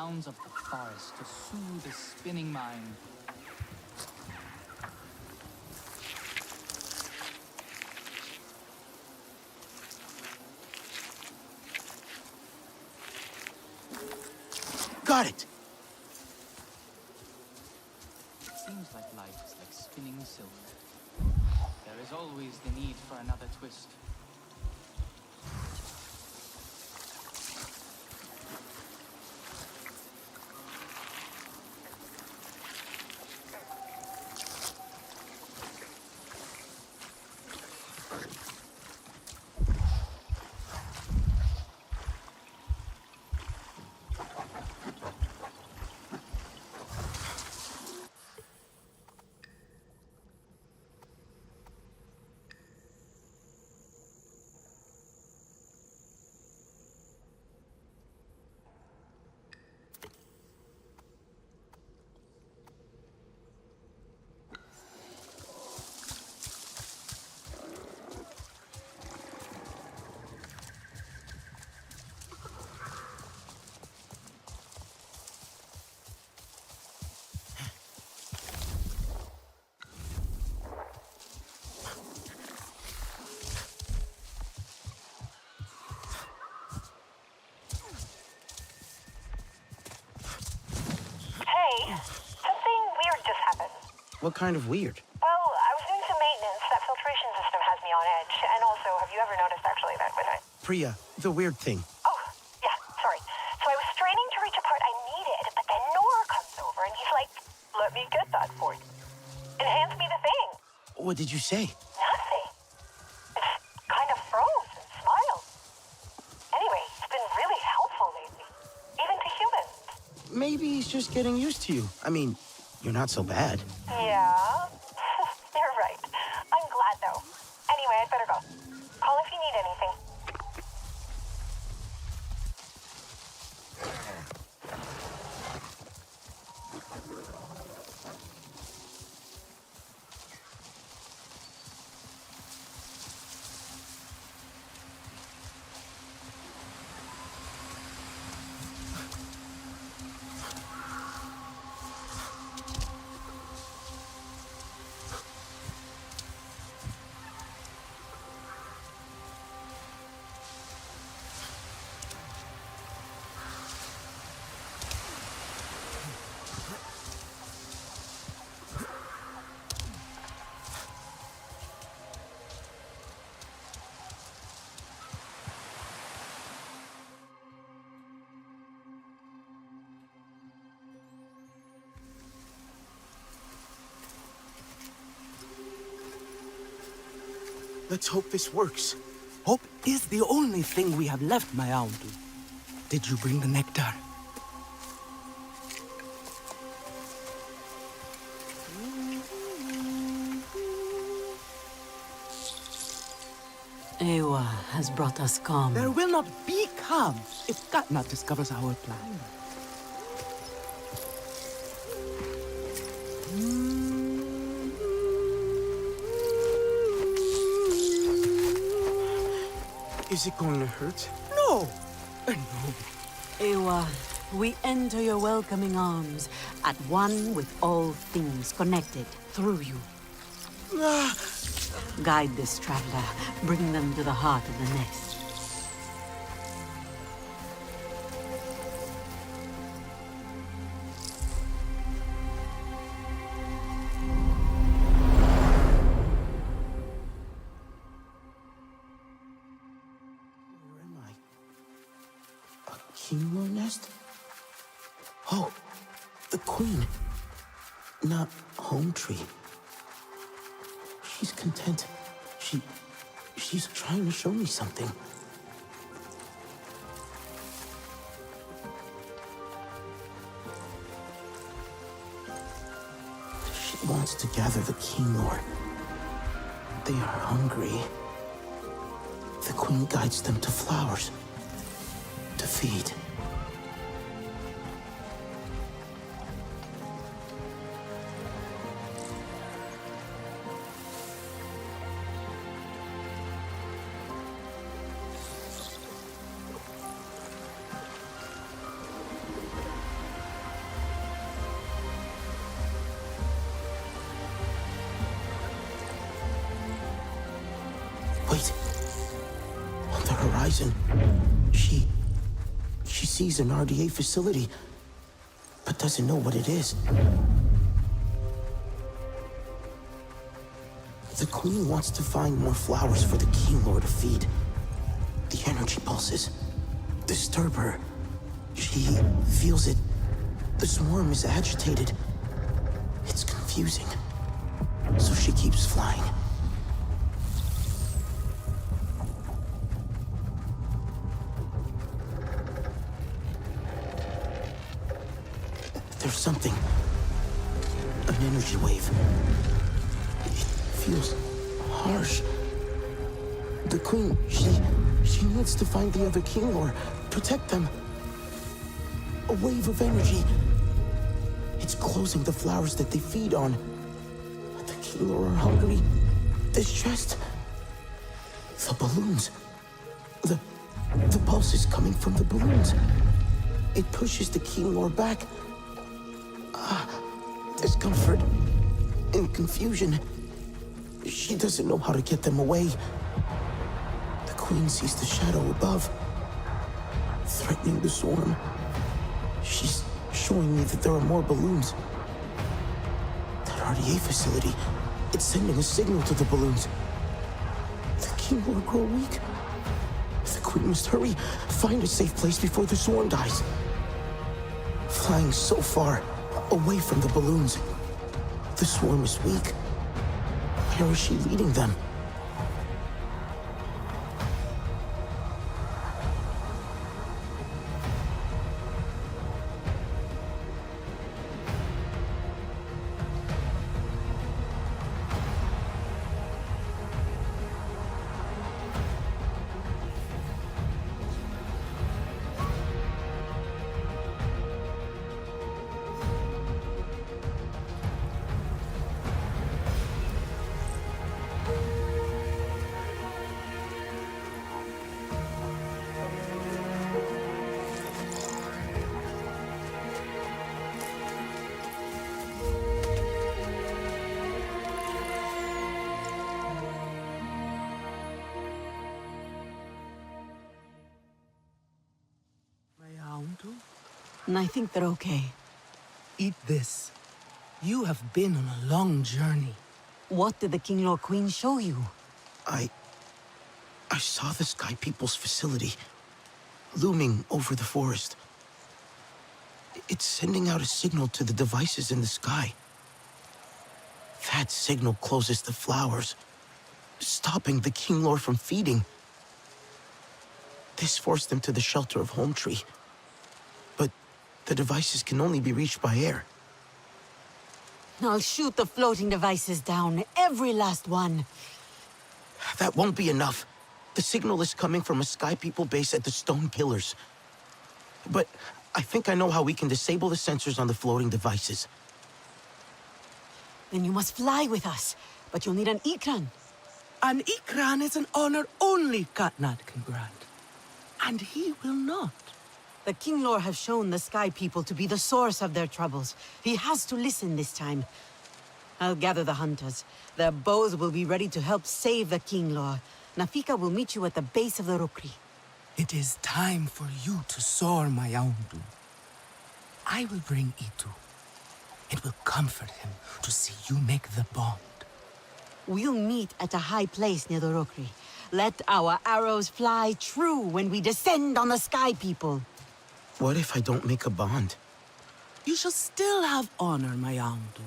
sounds of the forest to soothe a spinning mind. Got it! It seems like life is like spinning silk. There is always the need for another twist. Something weird just happened. What kind of weird? Well, I was doing some maintenance. That filtration system has me on edge. And also, have you ever noticed actually that when I... Priya, the weird thing. Oh, yeah, sorry. So I was straining to reach a part I needed, but then Nora comes over and he's like, let me get that for you. And hands me the thing. What did you say? Nothing. It's kind of froze and smiled. Anyway, he's been really helpful lately. Even to humans. Maybe he's just getting used to you. I mean, you're not so bad. Yeah, you're right. I'm glad, though. Anyway, I'd better go. Call if you need anything. Let's hope this works. Hope is the only thing we have left, my own. Did you bring the nectar? Eywa has brought us calm. There will not be calm if Katna discovers our plan. Is it going to hurt? No! No. Eywa, we enter your welcoming arms, at one with all things connected through you. Guide this traveler, bring them to the heart of the nest. Quinoa nest? Oh, the queen. Not home tree. She's content. She's trying to show me something. She wants to gather the quinoa. They are hungry. The queen guides them to flowers. To feed. horizon. She sees an RDA facility, but doesn't know what it is. The Queen wants to find more flowers for the King Lord to feed. The energy pulses disturb her. She feels it. The swarm is agitated. It's confusing. So she keeps flying. There's something. An energy wave. It feels harsh. The Queen, she needs to find the other King Lord. Protect them. A wave of energy. It's closing the flowers that they feed on. The King Lord are hungry. Distressed. The balloons. The pulse is coming from the balloons. It pushes the King Lord back. Discomfort and confusion. She doesn't know how to get them away. The Queen sees the shadow above, threatening the swarm. She's showing me that there are more balloons. That RDA facility, it's sending a signal to the balloons. The King will grow weak. The Queen must hurry, find a safe place before the swarm dies. Flying so far away from the balloons. The swarm is weak. Where is she leading them? I think they're okay. Eat this. You have been on a long journey. What did the King Lord Queen show you? I saw the Sky People's facility, looming over the forest. It's sending out a signal to the devices in the sky. That signal closes the flowers, stopping the King Lord from feeding. This forced them to the shelter of Home Tree. But the devices can only be reached by air. I'll shoot the floating devices down, every last one. That won't be enough. The signal is coming from a Sky People base at the Stone Pillars. But I think I know how we can disable the sensors on the floating devices. Then you must fly with us, but you'll need an Ikran. An Ikran is an honor only Katnat can grant. And he will not. The King Lord has shown the Sky People to be the source of their troubles. He has to listen this time. I'll gather the hunters. Their bows will be ready to help save the King Lord. Nafika will meet you at the base of the Rukri. It is time for you to soar, my Aundu. I will bring Itu. It will comfort him to see you make the bond. We'll meet at a high place near the Rukri. Let our arrows fly true when we descend on the Sky People. What if I don't make a bond? You shall still have honor, my Aundu.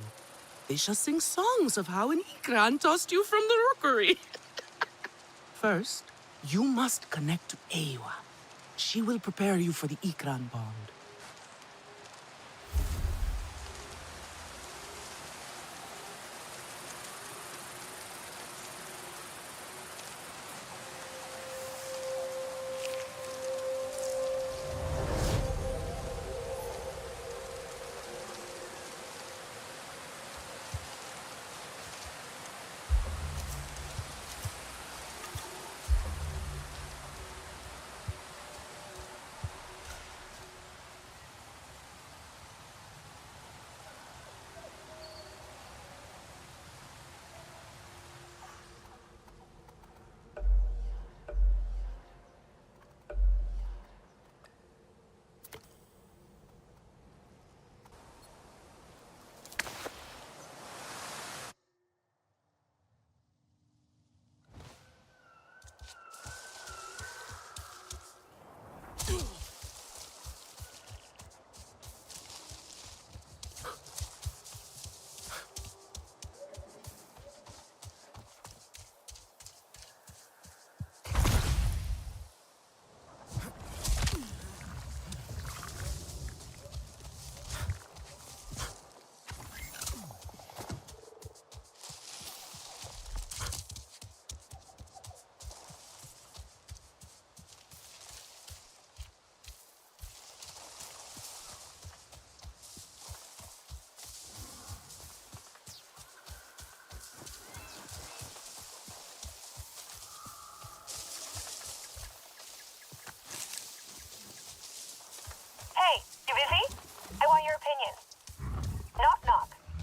They shall sing songs of how an Ikran tossed you from the rookery. First, you must connect to Eywa. She will prepare you for the Ikran bond.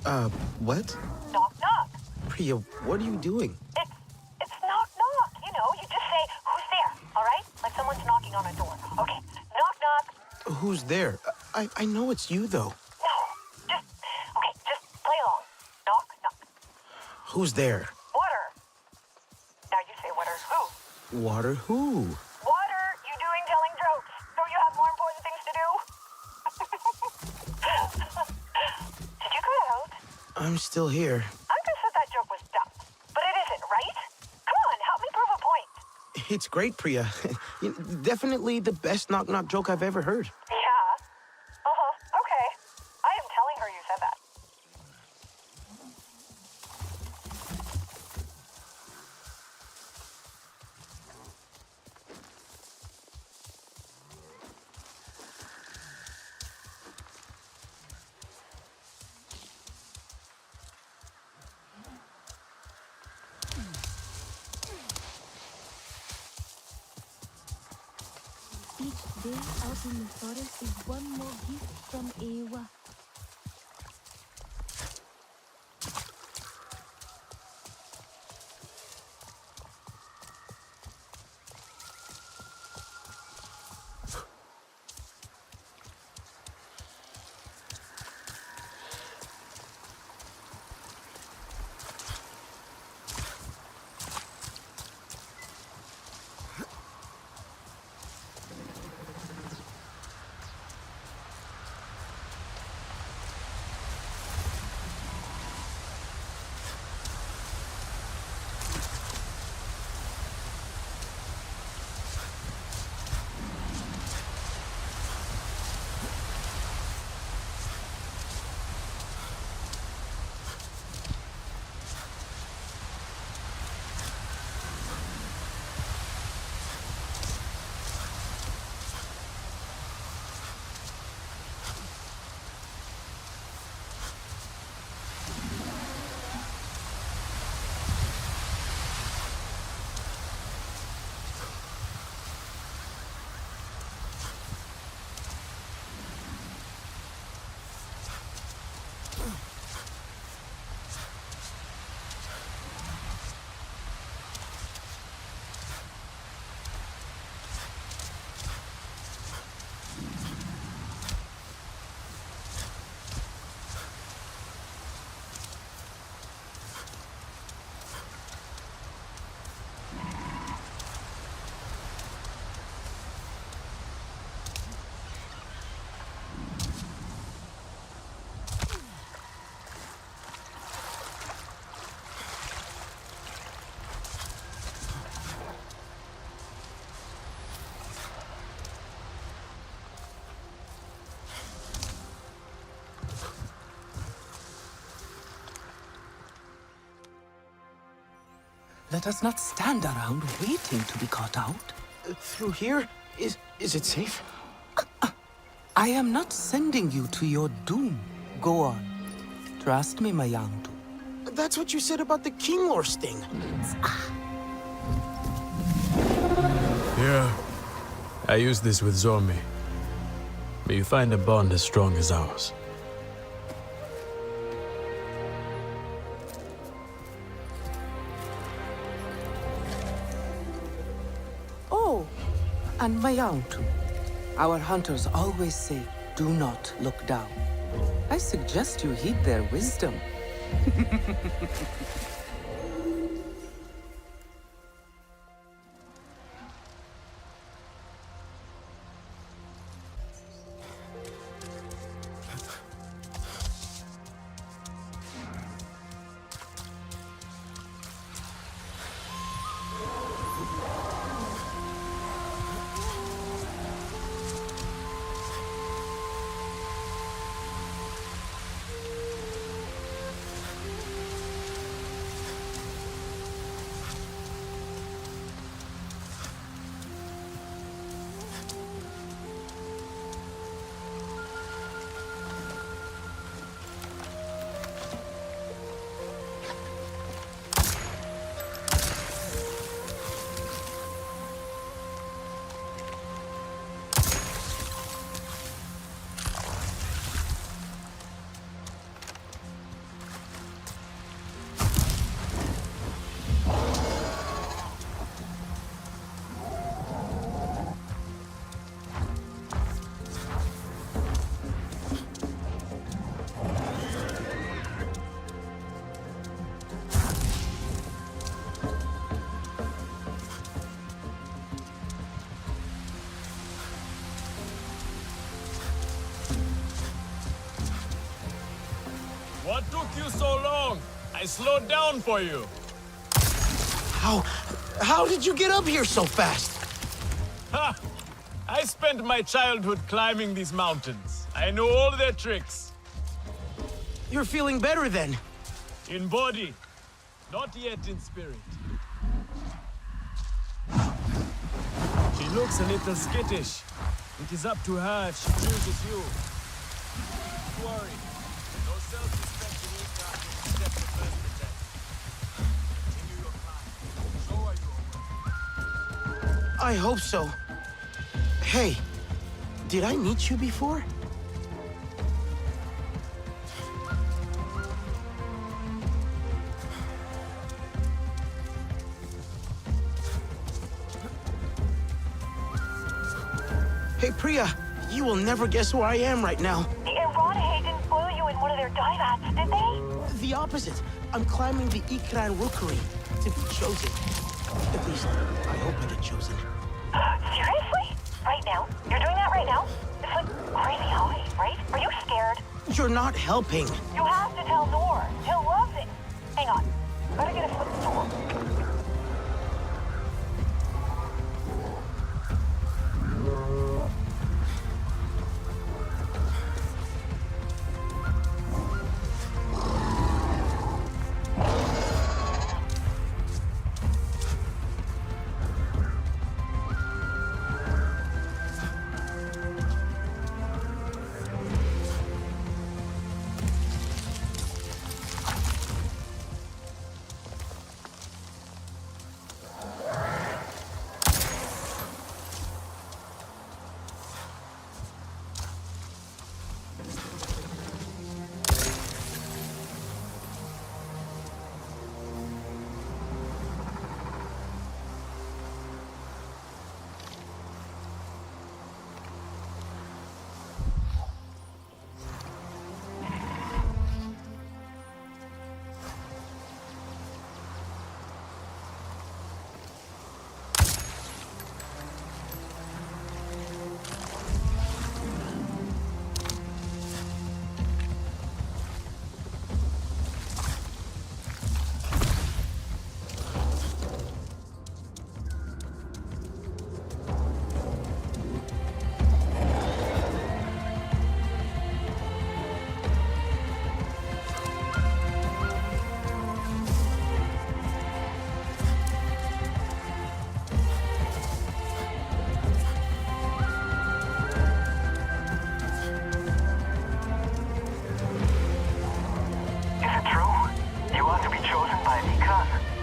What? Knock, knock. Priya, what are you doing? It's knock, knock. You know, you just say, who's there, all right? Like someone's knocking on a door. Okay, knock, knock. Who's there? I know it's you, though. No, just play along. Knock, knock. Who's there? Water. Now you say water who? Water who? Water, you doing telling jokes. Don't you have more important things to do? Did you cut out? I'm still here. I just said that joke was dumb. But it isn't, right? Come on, help me prove a point. It's great, Priya. Definitely the best knock-knock joke I've ever heard. Yeah? Uh-huh, okay. I am telling her you said that. Each day out in the forest is one more gift from Eywa. Let us not stand around waiting to be caught out. Through here? Is it safe? I am not sending you to your doom. Go on. Trust me, my Yandu. That's what you said about the King Lore sting. Yeah. I use this with Zormi. May you find a bond as strong as ours. Oh, and my Yandu. Our hunters always say, do not look down. I suggest you heed their wisdom. slowed down for you. How did you get up here so fast? Ha! I spent my childhood climbing these mountains. I know all their tricks. You're feeling better then. In body, not yet in spirit. She looks a little skittish. It is up to her if she chooses you. Don't worry. No self-respecting Econ can accept the first attack. Continue your climb. Show her your way. I hope so. Hey, did I meet you before? Hey, Priya, you will never guess where I am right now. The Iranhe didn't boil you in one of their dive hats, did they? The opposite. I'm climbing the Ikran rookery to be chosen. At least, I hope I get chosen. Seriously? Right now? You're doing that right now? It's like crazy high, right? Are you scared? You're not helping. You have to tell Noor. He'll love it. Hang on. Gotta get a footstool.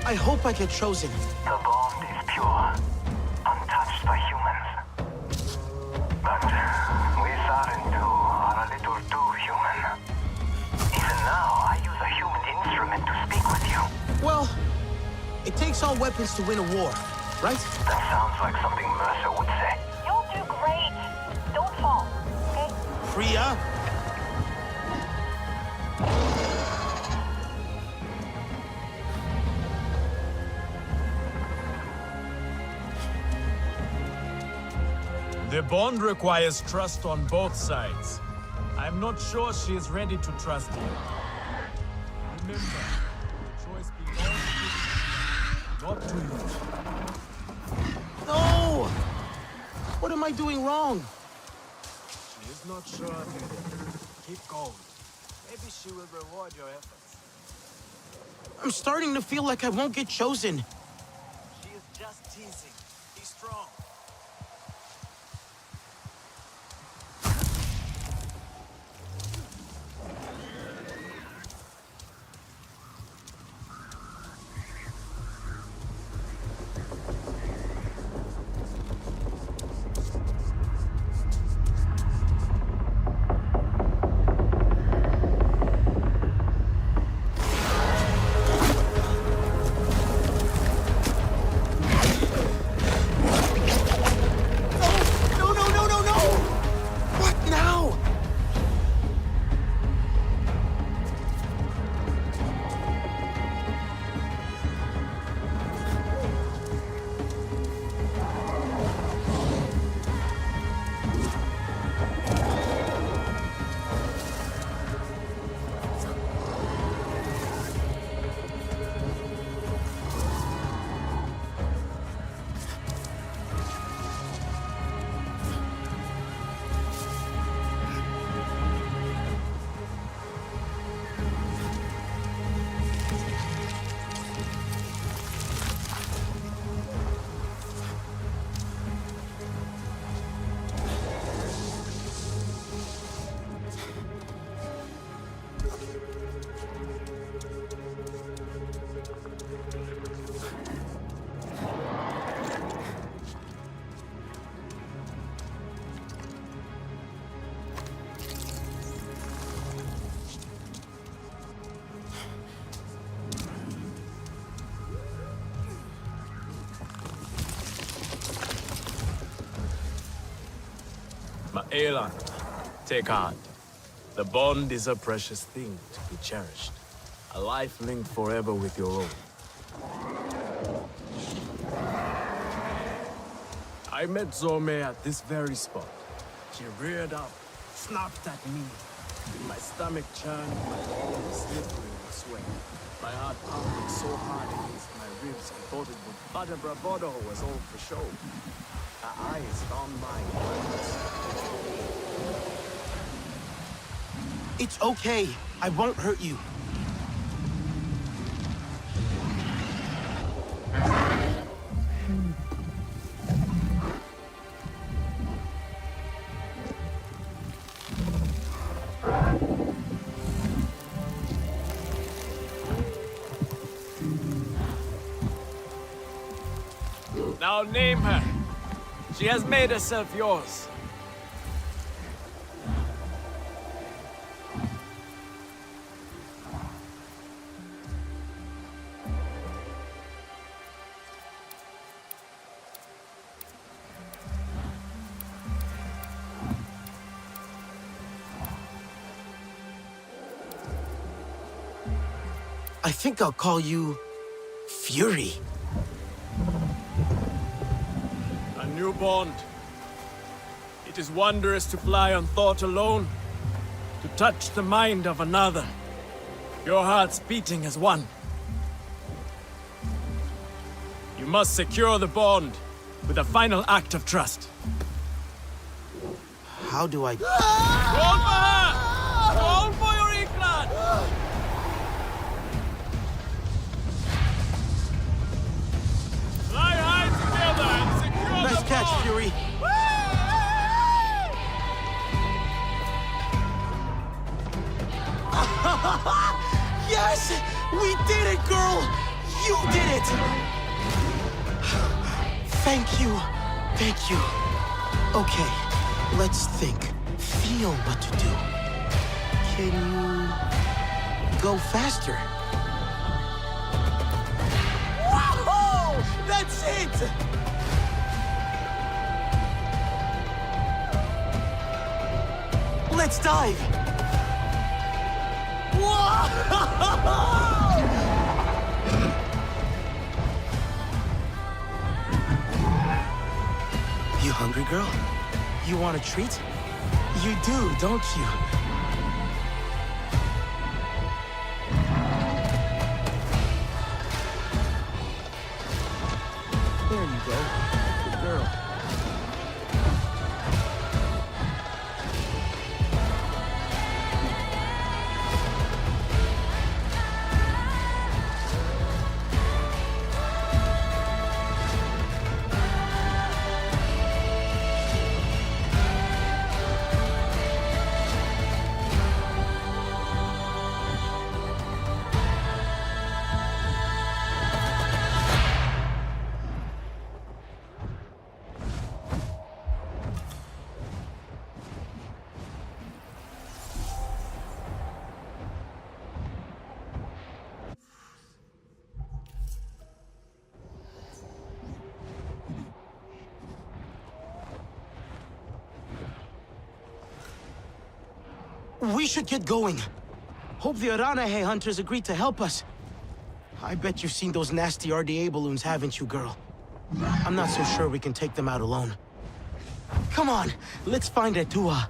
I hope I get chosen. The bond is pure, untouched by humans. But we Sarentu are a little too human. Even now, I use a human instrument to speak with you. Well, it takes all weapons to win a war, right? That sounds like something Mercer would say. You'll do great. Don't fall, okay? Priya? The bond requires trust on both sides. I'm not sure she is ready to trust you. Remember, the choice belongs to you, not to you. No! What am I doing wrong? She is not sure either. Keep going. Maybe she will reward your efforts. I'm starting to feel like I won't get chosen. She is just teasing. Be strong. Aelan, take heart. The bond is a precious thing to be cherished. A life linked forever with your own. I met Zorme at this very spot. She reared up, snapped at me. My stomach churned, my arms slippery with sweat. My heart pounded so hard against my ribs I thought it would. But her bravado was all for show. Her eyes found mine. It's okay. I won't hurt you. Now name her. She has made herself yours. I think I'll call you Fury. A new bond. It is wondrous to fly on thought alone, to touch the mind of another, your hearts beating as one. You must secure the bond with a final act of trust. How do I... Roll for her! Roll for your England! Fly high together and secure Nice the catch, bond! Fury. Yes! We did it, girl! You did it! Thank you. Thank you. Okay, let's think. Feel what to do. Can you go faster? Whoa! That's it! Let's dive! Whoa! You hungry, girl? You want a treat? You do, don't you? There you go. Good girl. We should get going. Hope the Aranahe hunters agreed to help us. I bet you've seen those nasty RDA balloons, haven't you, girl? I'm not so sure we can take them out alone. Come on, let's find Etua.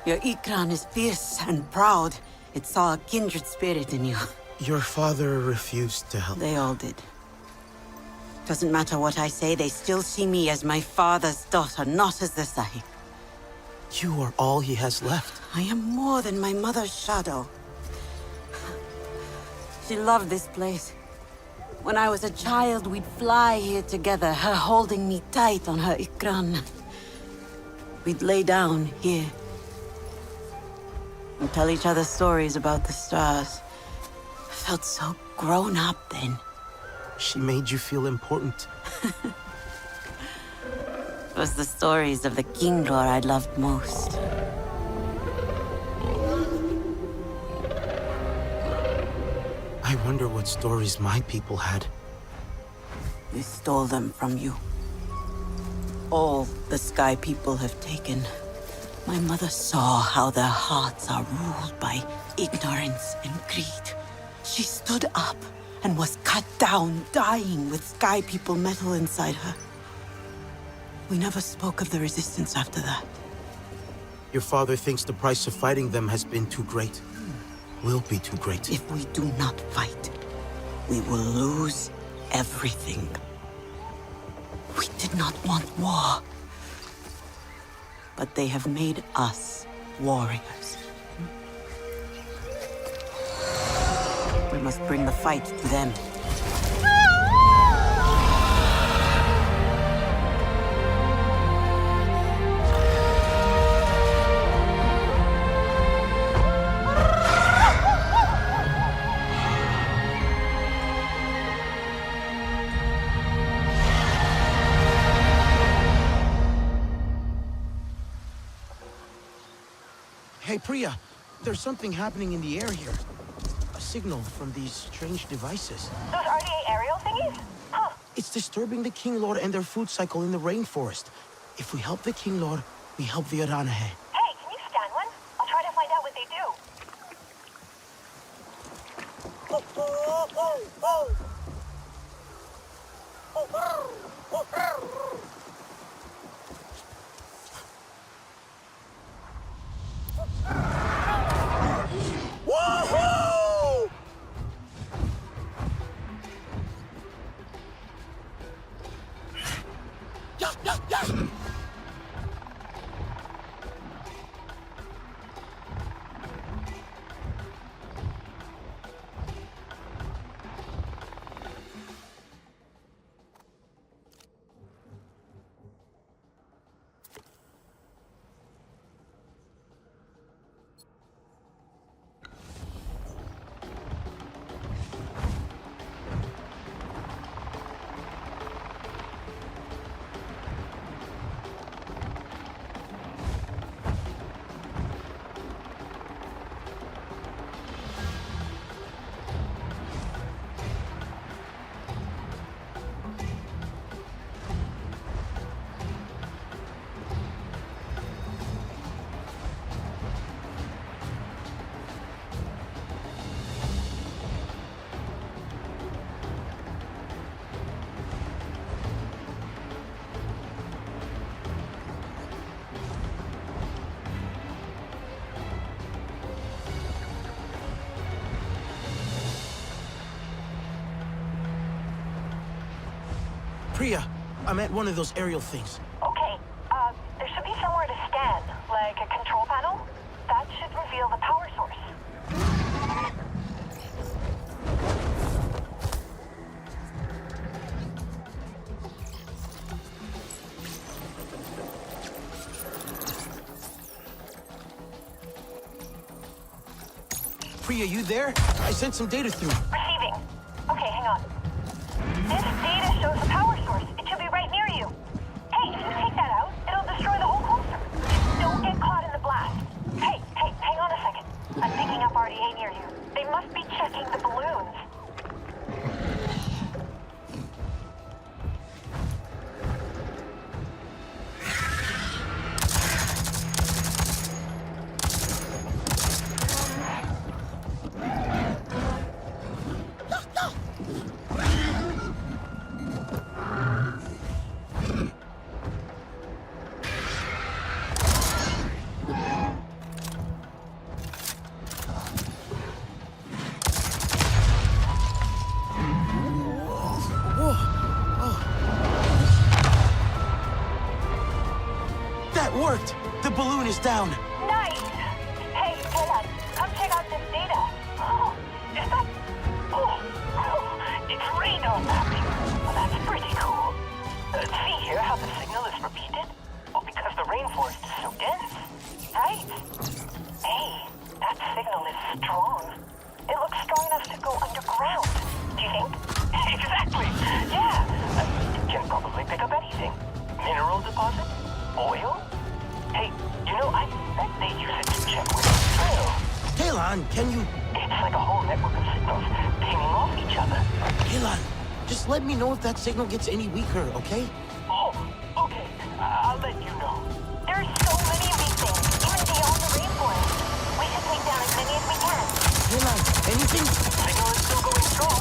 Your Ikran is fierce and proud. It saw a kindred spirit in you. Your father refused to help. They all did. Doesn't matter what I say, they still see me as my father's daughter, not as the Sahib. You are all he has left. I am more than my mother's shadow. She loved this place. When I was a child, we'd fly here together, her holding me tight on her Ikran. We'd lay down here and tell each other stories about the stars. I felt so grown up then. She made you feel important. It was the stories of the King Lore I loved most. I wonder what stories my people had. We stole them from you. All the Sky people have taken. My mother saw how their hearts are ruled by ignorance and greed. She stood up and was cut down, dying with Sky people metal inside her. We never spoke of the resistance after that. Your father thinks the price of fighting them has been too great. Will be too great. If we do not fight, we will lose everything. We did not want war, but they have made us warriors. We must bring the fight to them. Hey, Priya, there's something happening in the air here. A signal from these strange devices. Those RDA aerial thingies? Huh. It's disturbing the King Lord and their food cycle in the rainforest. If we help the King Lord, we help the Aranahe. Hey, can you scan one? I'll try to find out what they do. Woohoo! Priya, I'm at one of those aerial things. Okay, there should be somewhere to scan, like a control panel. That should reveal the power source. Priya, you there? I sent some data through. Receiving. Okay, hang on. This data shows the power source. It should be right near you. Hey, if you take that out, it'll destroy the whole cluster. Just don't get caught in the blast. Hey, hang on a second. I'm picking up RDA near you. They must be checking the balloons. is down. Nice! Hey, Dylan, come check out this data. Oh, is that... it's radar mapping. Well, that's pretty cool. See here how the signal is repeated? Well, because the rainforest is so dense, right? Hey, that signal is strong. It looks strong enough to go underground. Do you think? Exactly! Yeah! It can probably pick up anything. Mineral deposit? Oil? Hey, you know, I bet they use it to check where they drill. Talon, can you... It's like a whole network of signals pinging off each other. Talon, just let me know if that signal gets any weaker, okay? Oh, okay. I'll let you know. There's so many of these things, even beyond the rainforest. We should take down as many as we can. Talon, anything? Signal is still going strong.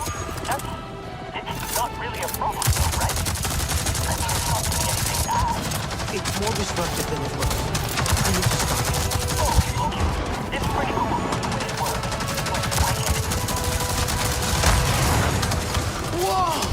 It's not really a problem, though, right? I mean, it's not doing anything bad. It's more destructive than it looks. I need to stop it. Oh, okay. It's pretty cool the way it works. But why can't it? Whoa!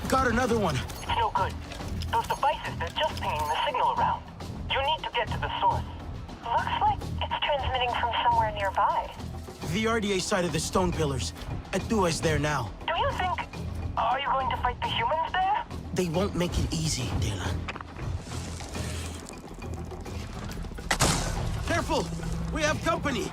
Got another one. It's no good. Those devices, they're just pinging the signal around. You need to get to the source. Looks like it's transmitting from somewhere nearby. The RDA side of the stone pillars. Atua's there now. Do you think... Are you going to fight the humans there? They won't make it easy, Dylan. Careful! We have company!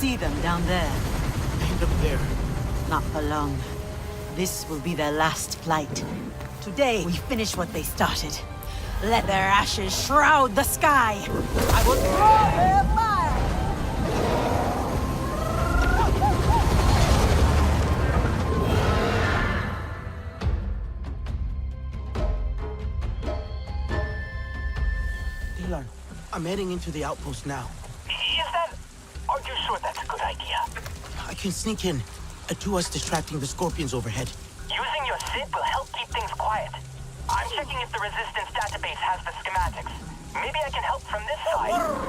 see them down there? And up there. Not for long. This will be their last flight. Today, we finish what they started. Let their ashes shroud the sky. I will throw their fire! Dylan, I'm heading into the outpost now. Is that... Are you sure that's a good idea? I can sneak in to us distracting the scorpions overhead. Using your SID will help keep things quiet. I'm checking if the Resistance database has the schematics. Maybe I can help from this side.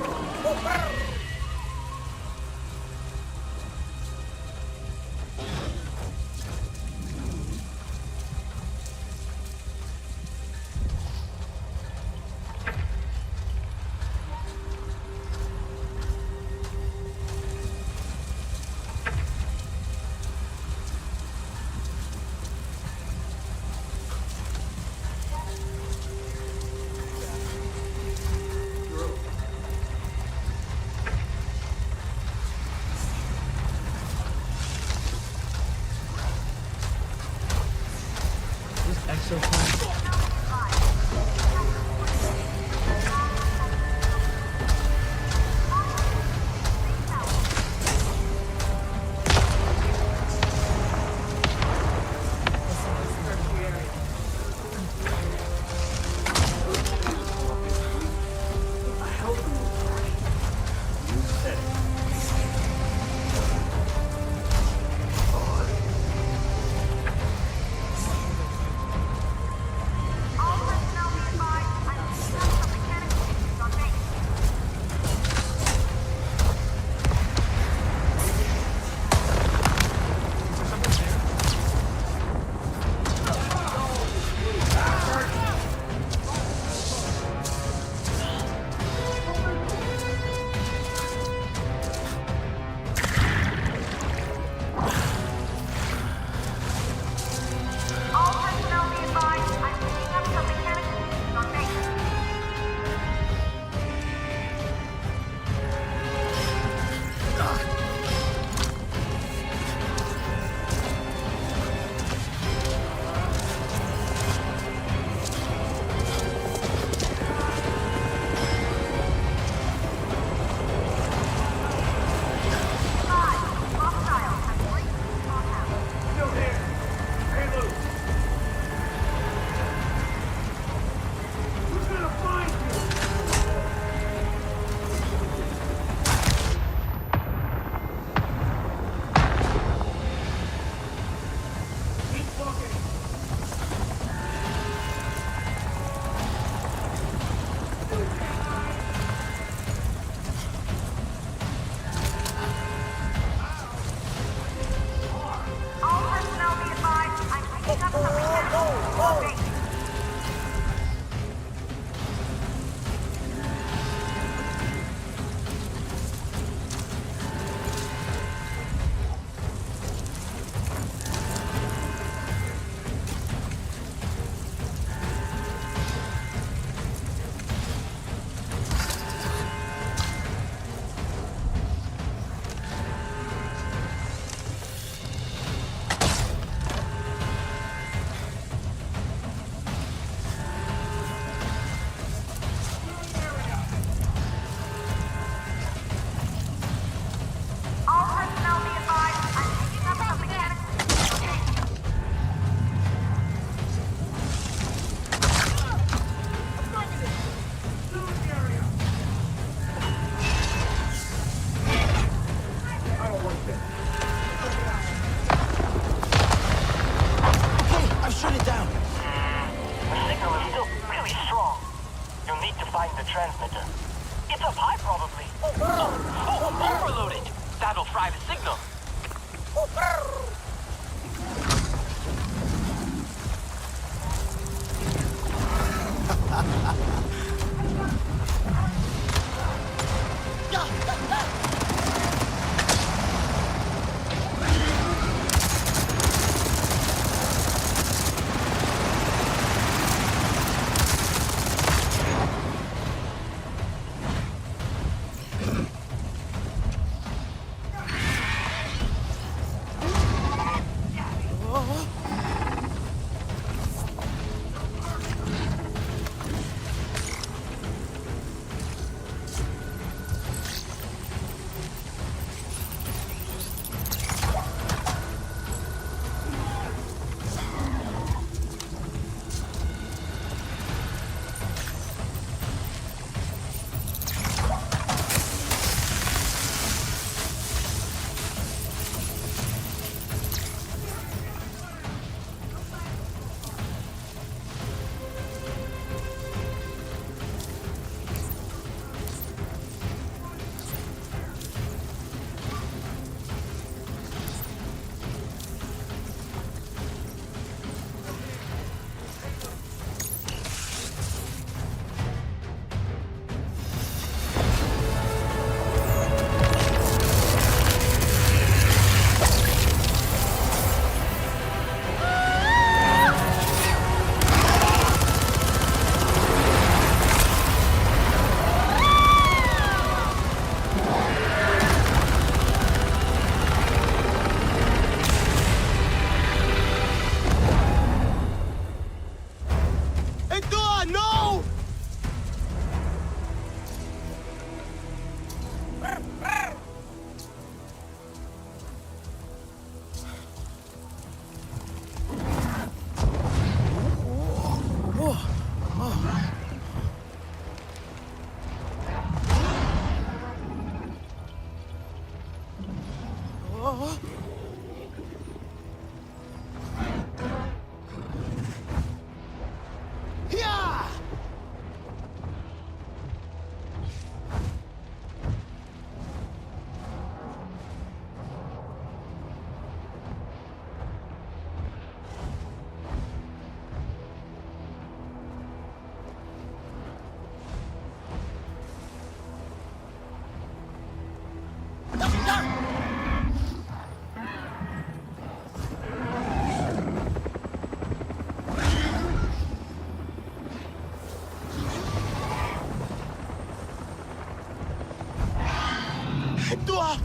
Dua!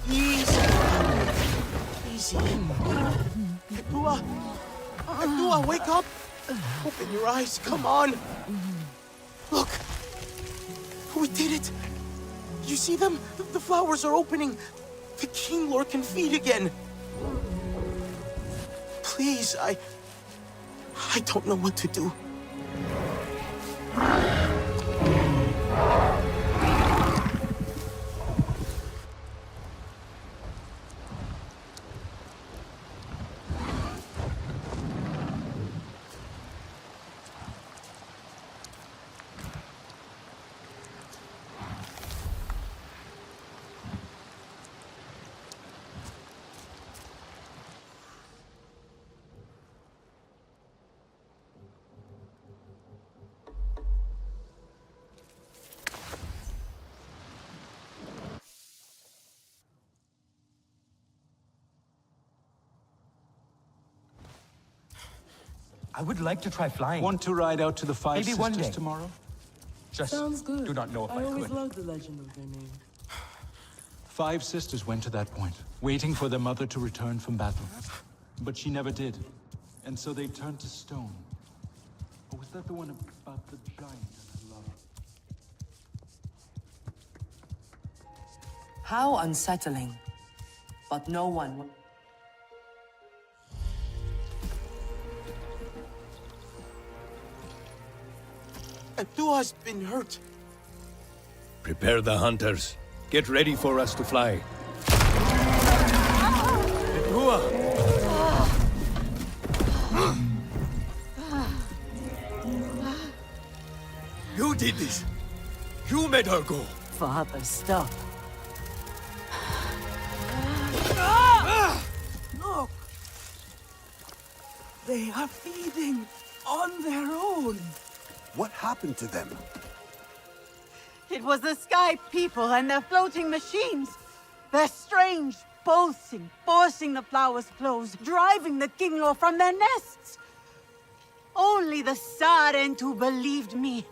Easy. Easy. Dua! Dua, wake up! Open your eyes, come on! Look! We did it! You see them? The flowers are opening! The King Lord can feed again! Please, I don't know what to do. I would like to try flying. Want to ride out to the Five Maybe one Sisters day. tomorrow? Just Sounds good. do not know if I always could. loved the legend of their name. 5 sisters went to that point, waiting for their mother to return from battle. But she never did. And so they turned to stone. Or was that the one about the giant and her lover? How unsettling. But no one... Dua's been hurt. Prepare the hunters. Get ready for us to fly. Dua! You did this. You made her go. Father, stop. Look! They are feeding on their own. What happened to them? It was the Sky People and their floating machines. Their strange pulsing, forcing the flowers closed, driving the Kinglor from their nests. Only the Sarentu believed me.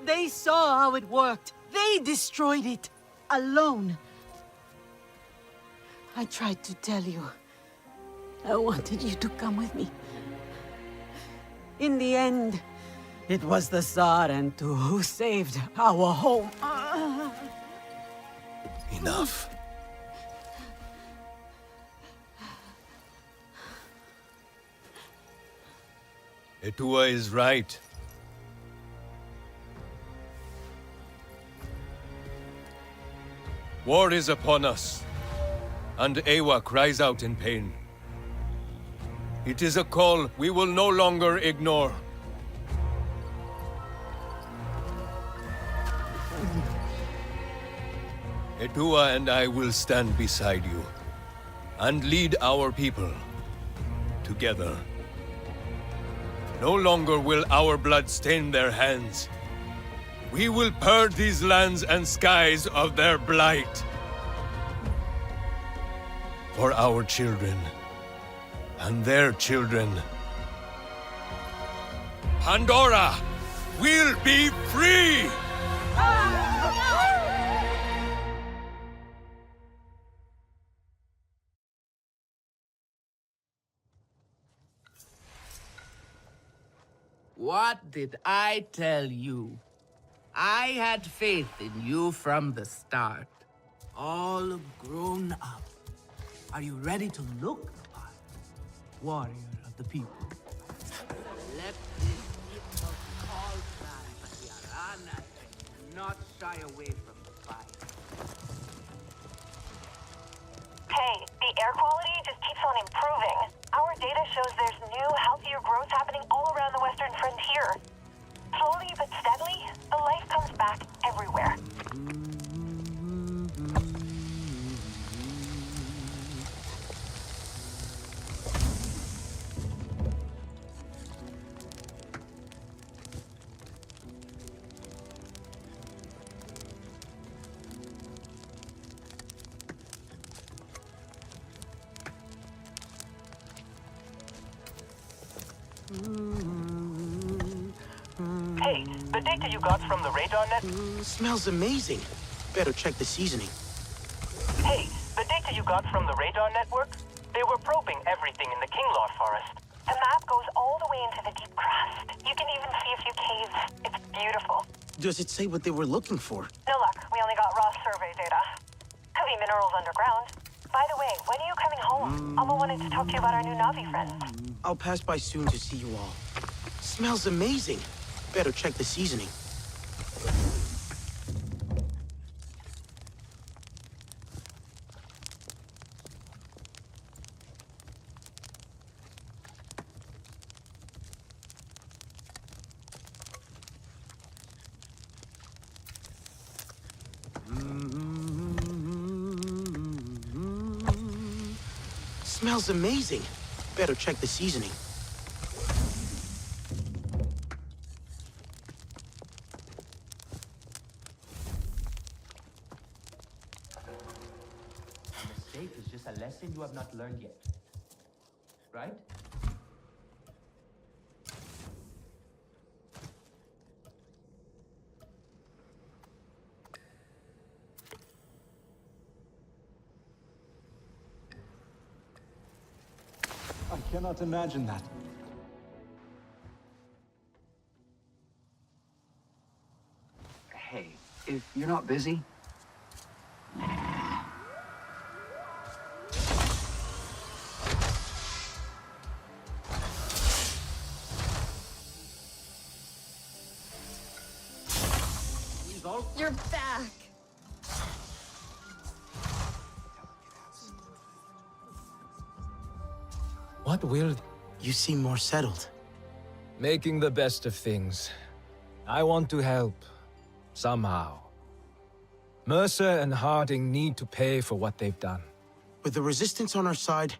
They saw how it worked. They destroyed it. Alone. I tried to tell you. I wanted you to come with me. In the end, it was the Sarentu who saved our home. Enough. Etua is right. War is upon us, and Eywa cries out in pain. It is a call we will no longer ignore. Etua and I will stand beside you and lead our people together. No longer will our blood stain their hands. We will purge these lands and skies of their blight. For our children and their children. Pandora will be free! What did I tell you? I had faith in you from the start. All grown up. Are you ready to look the part? Warrior of the people. Let this people call back Yarana and not shy away from the fight. Hey, the air quality just keeps on improving. Our data shows there's new, healthier growth happening all around the western frontier. Slowly but steadily, the life comes back everywhere. Hey, the data you got from the radar net... Smells amazing. Better check the seasoning. Hey, the data you got from the radar network? They were probing everything in the Kinglor forest. The map goes all the way into the deep crust. You can even see a few caves. It's beautiful. Does it say what they were looking for? No luck. We only got raw survey data. Could be minerals underground. By the way, when are you coming home? Alma wanted to talk to you about our new Navi friends. I'll pass by soon to see you all. Smells amazing. Better check the seasoning. Smells amazing. Better check the seasoning. Mistake is just a lesson you have not learned yet. Right? I cannot imagine that. Hey, if you're not busy... You're back. What will... You seem more settled. Making the best of things. I want to help. Somehow. Mercer and Harding need to pay for what they've done. With the resistance on our side,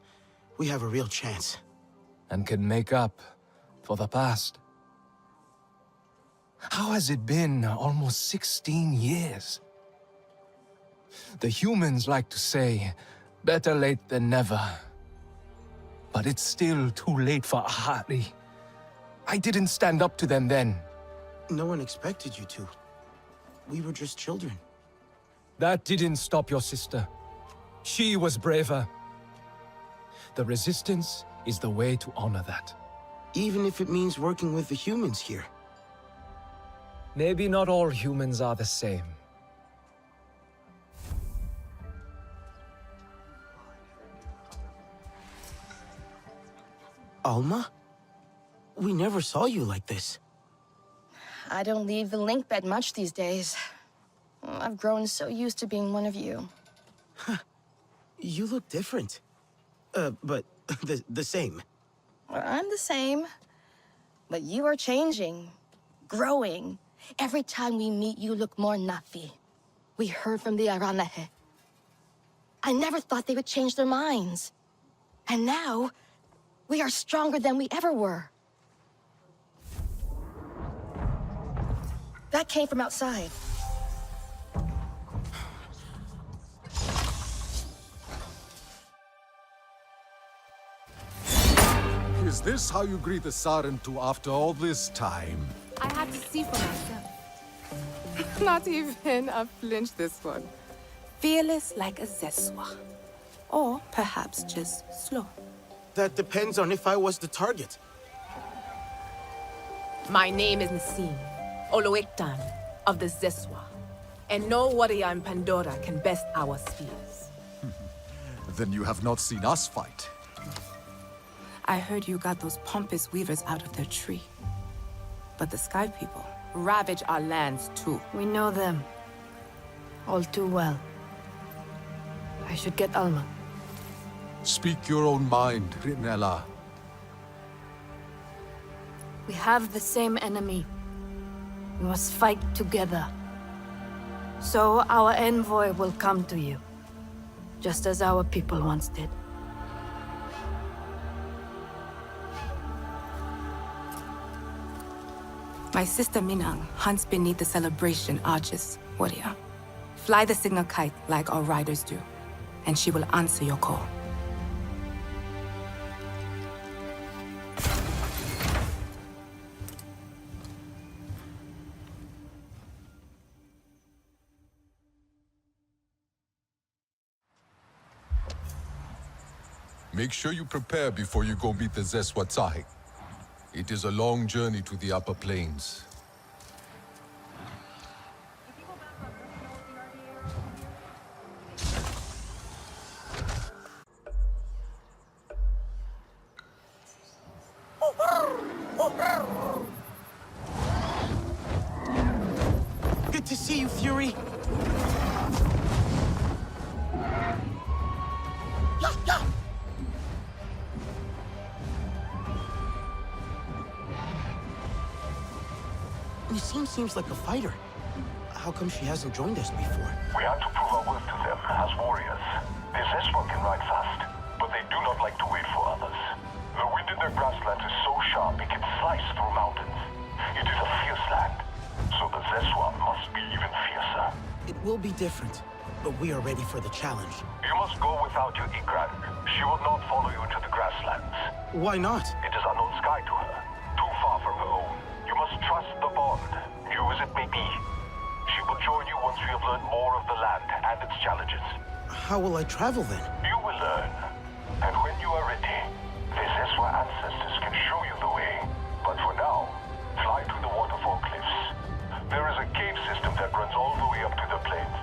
we have a real chance. And can make up for the past. How has it been almost 16 years? The humans like to say, better late than never. But it's still too late for Ahari. I didn't stand up to them then. No one expected you to. We were just children. That didn't stop your sister. She was braver. The resistance is the way to honor that. Even if it means working with the humans here. Maybe not all humans are the same. Alma? We never saw you like this. I don't leave the link bed much these days. I've grown so used to being one of you. You look different. But the same. I'm the same. But you are changing. Growing. Every time we meet, you look more Nafi. We heard from the Aranahe. I never thought they would change their minds. And now, we are stronger than we ever were. That came from outside. Is this how you greet the Sarentu after all this time? I had to see for myself. Not even a flinch this one. Fearless like a Zeswa. Or perhaps just slow. That depends on if I was the target. My name is Nassim, Oloektan of the Zeswa. And no warrior in Pandora can best our spears. Then you have not seen us fight. I heard you got those pompous weavers out of their tree. But the Sky People ravage our lands too. We know them. All too well. I should get Alma. Speak your own mind, Rinella. We have the same enemy. We must fight together. So our envoy will come to you. Just as our people once did. My sister Minang hunts beneath the celebration arches, warrior. Fly the signal kite like our riders do, and she will answer your call. Make sure you prepare before you go meet the Zeswa Tsahik. It is a long journey to the upper plains. Good to see you, Fury. Nassim seems like a fighter. How come she hasn't joined us before? We had to prove our worth to them as warriors. The Zeswa can ride fast, but they do not like to wait for others. The wind in their grasslands is so sharp it can slice through mountains. It is a fierce land, so the Zeswa must be even fiercer. It will be different, but we are ready for the challenge. You must go without your Ikran. She will not follow you into the grasslands. Why not? It is unknown sky to her, too far from her own. You must trust the bond, new as it may be. She will join you once we have learned more of the land and its challenges. How will I travel then? You will learn. And when you are ready, the Zeswa ancestors can show you the way. But for now, fly to the waterfall cliffs. There is a cave system that runs all the way up to the plains.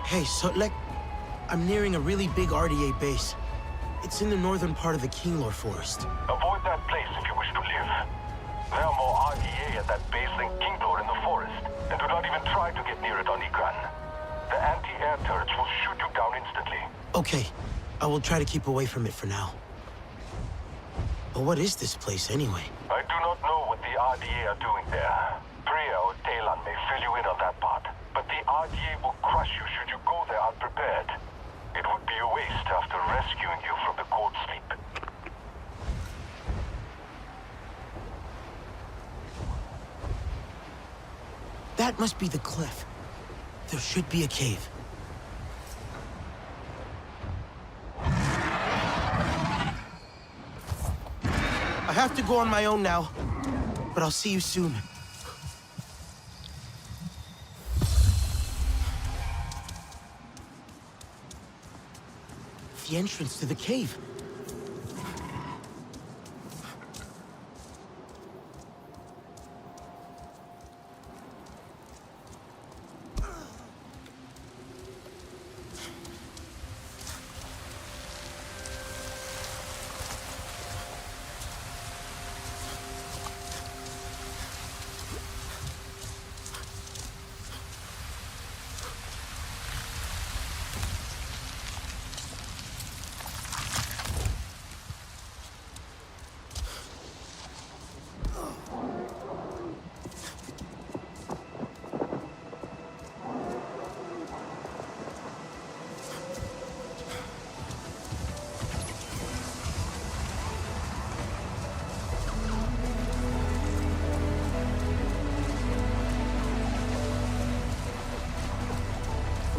Hey, Sutlek, I'm nearing a really big RDA base. It's in the northern part of the Kinglor forest. Avoid that place if you wish to live. There are more RDA at that base than Kinglor in the forest, and do not even try to get near it on Ikran. The anti-air turrets will shoot you down instantly. Okay, I will try to keep away from it for now. But what is this place anyway? I do not know what the RDA are doing there. Priya or Talon may fill you in on that part, but the RDA will crush you should you go there unprepared. It would be a waste after rescuing you from the cold sleep. That must be the cliff. There should be a cave. I have to go on my own now, but I'll see you soon. The entrance to the cave.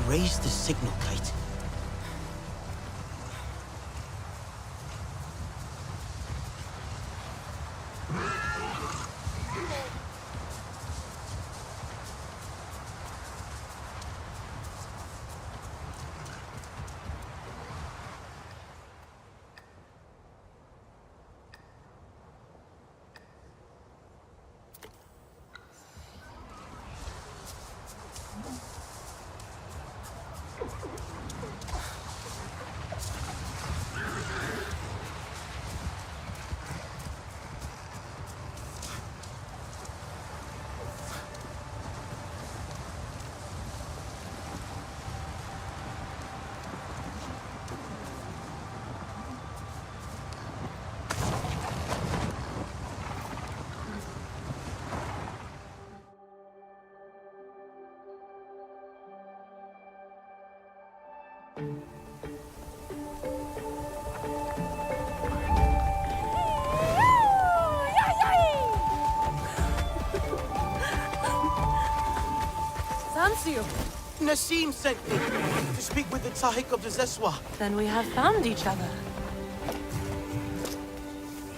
Raise the signal kite. Nassim sent me to speak with the Tsahik of the Zeswa. Then we have found each other.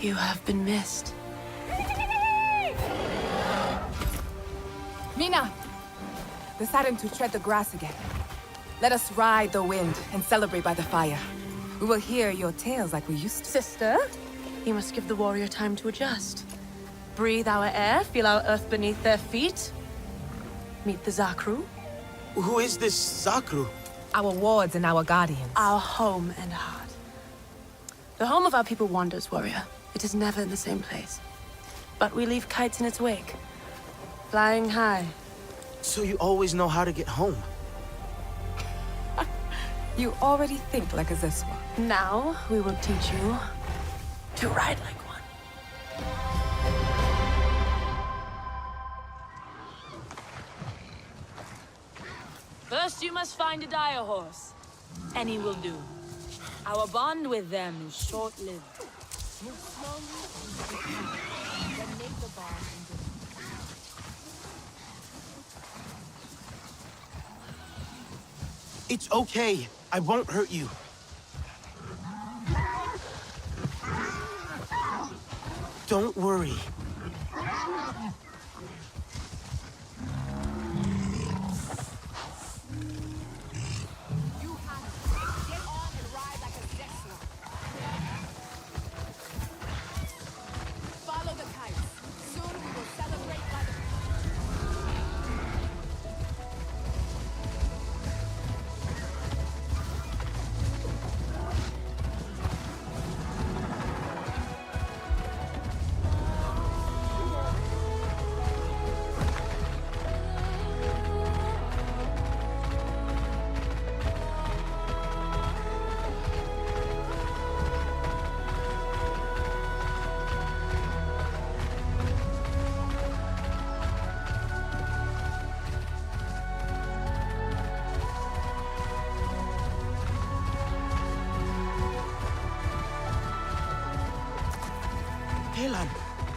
You have been missed. Mina! Deciding to tread the grass again. Let us ride the wind and celebrate by the fire. We will hear your tales like we used to. Sister, you must give the warrior time to adjust. Breathe our air, feel our earth beneath their feet. Meet the Zakru. Who is this Zakru? Our wards and our guardians. Our home and heart. The home of our people wanders, warrior. It is never in the same place. But we leave kites in its wake. Flying high. So you always know how to get home? You already think like a Zeswa. Now, we will teach you to ride like one. First, you must find a dire horse. Any will do. Our bond with them is short-lived. Move slowly, then make the bond into... It's okay. I won't hurt you. Don't worry.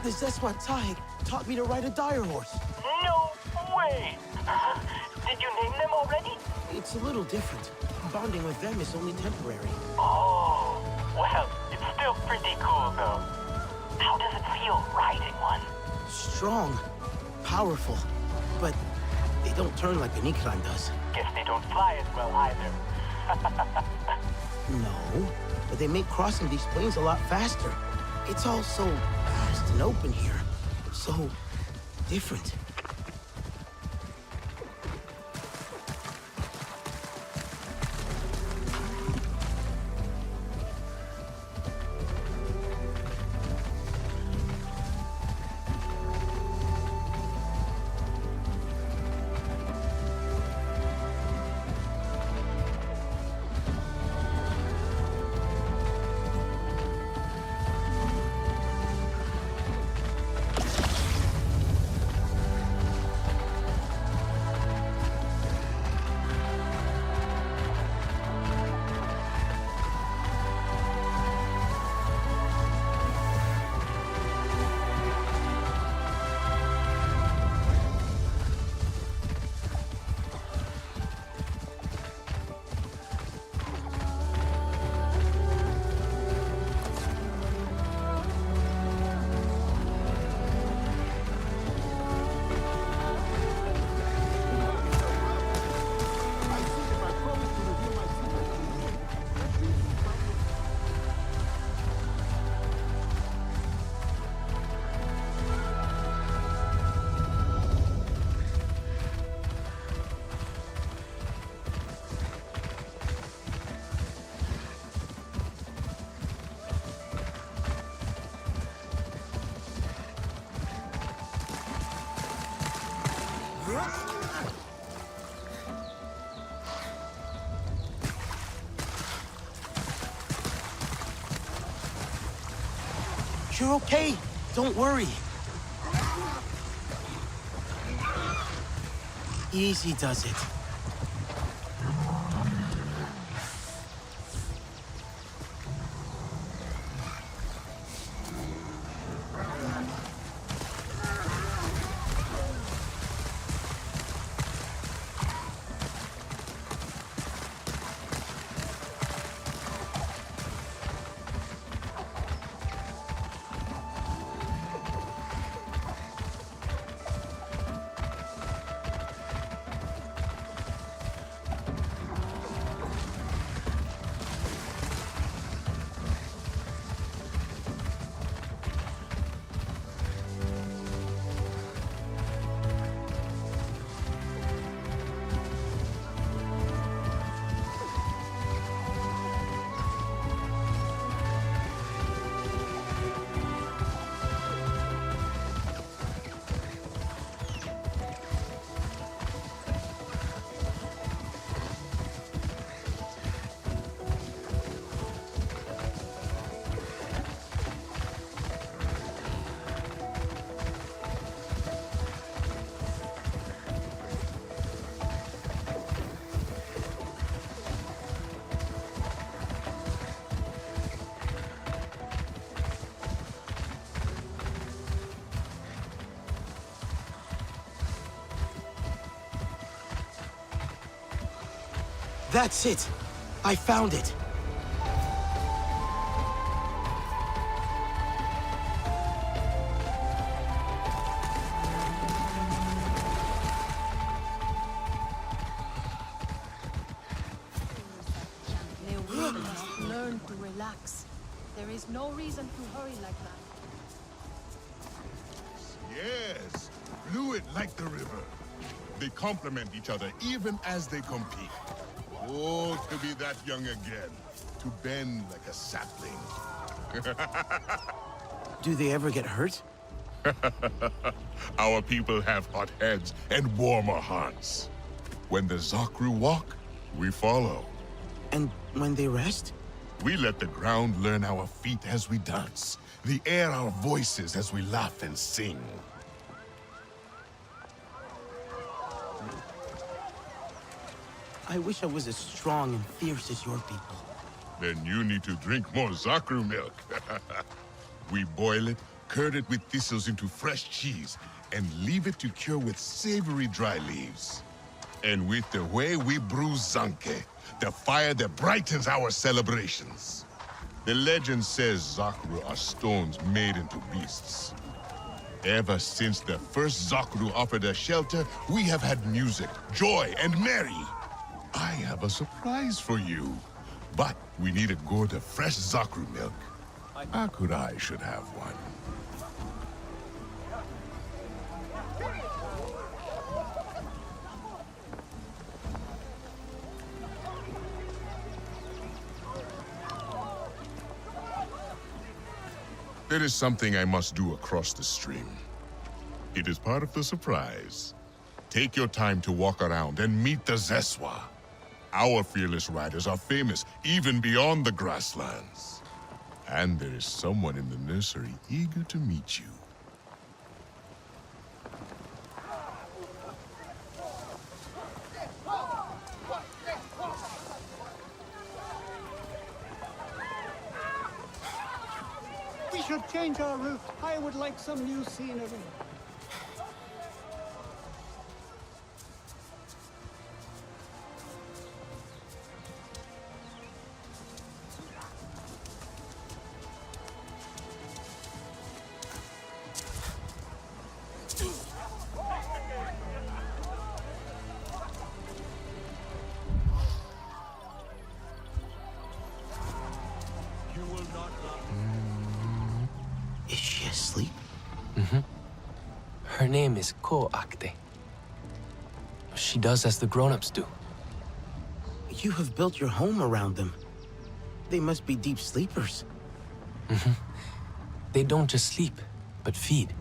The Zeswa Tahik taught me to ride a dire horse. No way! Did you name them already? It's a little different. Bonding with them is only temporary. Oh, well, it's still pretty cool, though. How does it feel riding one? Strong, powerful, but they don't turn like an Ikran does. Guess they don't fly as well either. No, but they make crossing these plains a lot faster. It's all so vast and open here. So different. You're okay. Don't worry. Easy does it. That's it! I found it! Learn to relax. There is no reason to hurry like that. Yes, fluid like the river. They complement each other even as they compete. Oh, to be that young again. To bend like a sapling. Do they ever get hurt? Our people have hot heads and warmer hearts. When the Zakru walk, we follow. And when they rest? We let the ground learn our feet as we dance. The air our voices as we laugh and sing. I wish I was as strong and fierce as your people. Then you need to drink more Zakru milk. We boil it, curd it with thistles into fresh cheese, and leave it to cure with savory dry leaves. And with the way we brew Zanke, the fire that brightens our celebrations. The legend says Zakru are stones made into beasts. Ever since the first Zakru offered us shelter, we have had music, joy, and merry. I have a surprise for you. But we need a gourd of fresh Zakru milk. Akurai should have one. There is something I must do across the stream. It is part of the surprise. Take your time to walk around and meet the Zeswa. Our fearless riders are famous even beyond the grasslands. And there is someone in the nursery eager to meet you. We should change our route. I would like some new scenery. Is she asleep? Her name is Ko Akte. She does as the grown-ups do. You have built your home around them. They must be deep sleepers. They don't just sleep, but feed.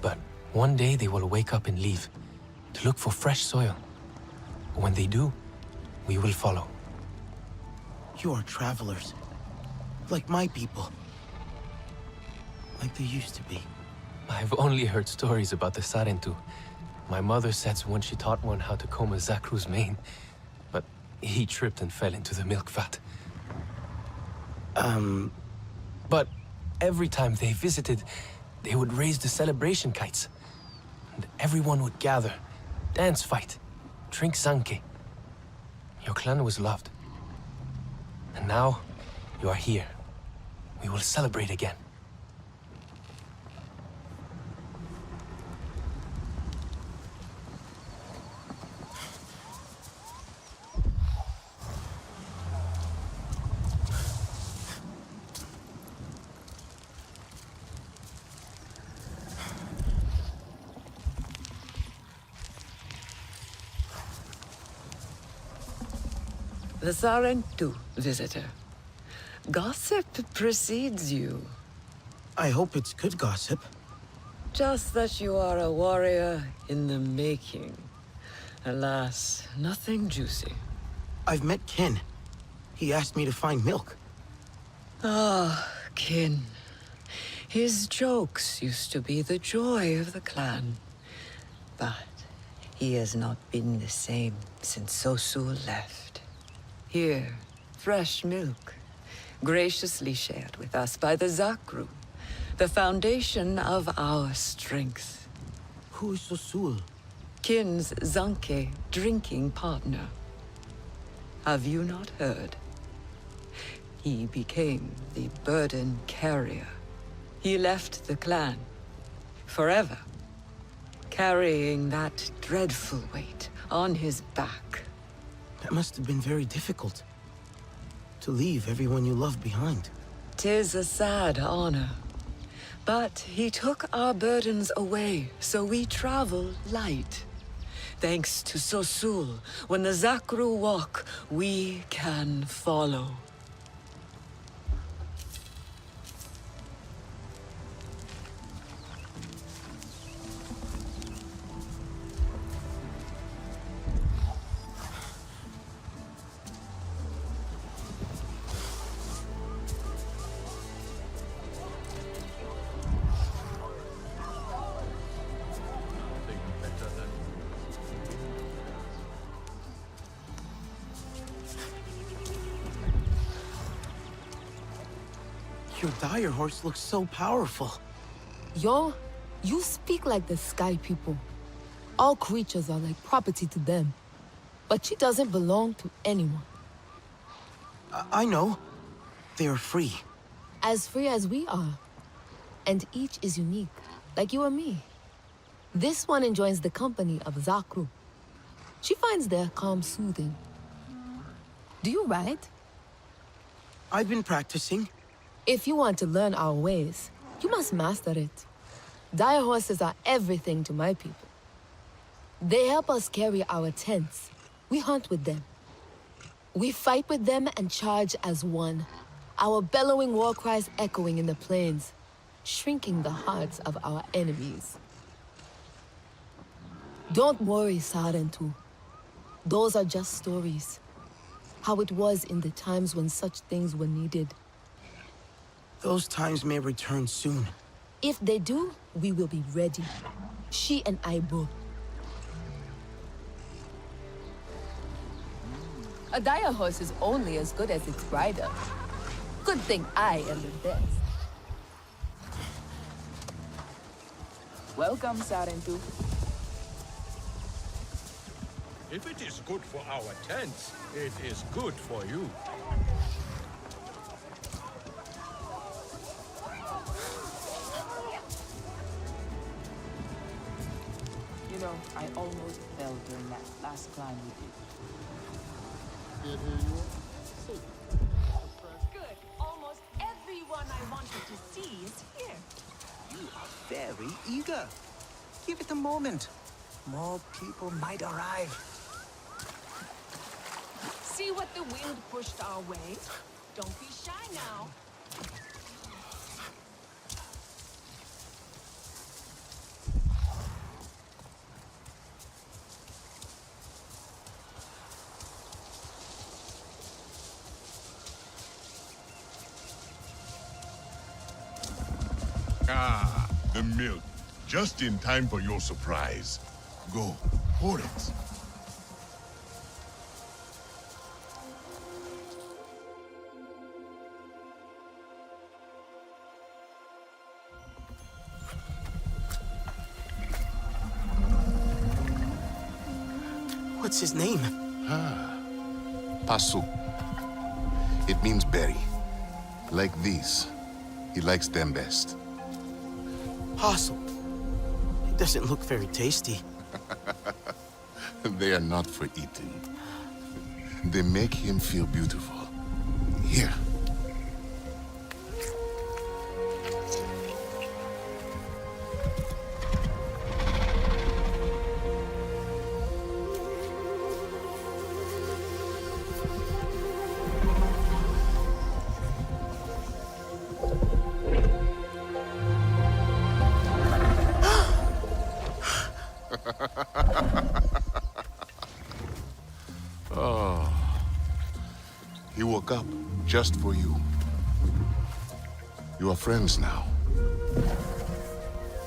But one day they will wake up and leave to look for fresh soil. When they do, we will follow. You are travelers. Like my people. Like they used to be. I've only heard stories about the Sarentu. My mother said when she taught one how to comb a Zakru's mane, but he tripped and fell into the milk vat. But every time they visited, they would raise the celebration kites. And everyone would gather, dance, fight, drink Zanke. Your clan was loved. And now, you are here. We will celebrate again. The Sarentu, visitor. Gossip precedes you. I hope it's good gossip. Just that you are a warrior in the making. Alas, nothing juicy. I've met Kin. He asked me to find milk. Ah, Kin. His jokes used to be the joy of the clan. But he has not been the same since Sosul left. Here, fresh milk, graciously shared with us by the Zakru, the foundation of our strength. Who is Sosul? Kin's Zanke drinking partner. Have you not heard? He became the burden carrier. He left the clan forever, carrying that dreadful weight on his back. That must have been very difficult. To leave everyone you love behind. 'Tis a sad honor. But he took our burdens away, so we travel light. Thanks to Sosul, when the Zakru walk, we can follow. Your dire horse looks so powerful. Yo, you speak like the sky people. All creatures are like property to them. But she doesn't belong to anyone. I know. They are free. As free as we are. And each is unique, like you and me. This one enjoys the company of Zakru. She finds their calm soothing. Do you ride? I've been practicing. If you want to learn our ways, you must master it. Dire horses are everything to my people. They help us carry our tents. We hunt with them. We fight with them and charge as one. Our bellowing war cries echoing in the plains, shrinking the hearts of our enemies. Don't worry, Sarentu. Those are just stories. How it was in the times when such things were needed. Those times may return soon. If they do, we will be ready. She and I both. A dire horse is only as good as its rider. Good thing I am the best. Welcome, Sarentu. If it is good for our tents, it is good for you. You know, I almost fell during that last climb we did. Good. Almost everyone I wanted to see is here. You are very eager. Give it a moment. More people might arrive. See what the wind pushed our way? Don't be shy now. Ah, the milk. Just in time for your surprise. Go, pour it. What's his name? Pasu. It means berry. Like these. He likes them best. Possum. It doesn't look very tasty. They are not for eating. They make him feel beautiful. Here. Oh. He woke up just for you. You are friends now.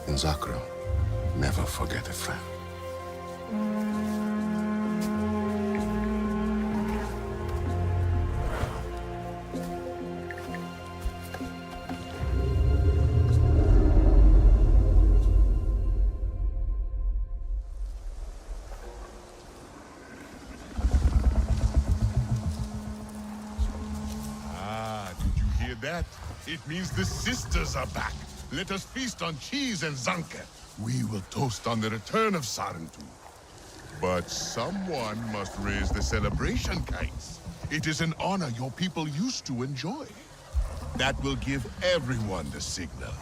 In Zakro, never forget a friend. hear that? It means the sisters are back. Let us feast on cheese and zanke. We will toast on the return of Sarentu. But someone must raise the celebration kites. It is an honor your people used to enjoy. That will give everyone the signal.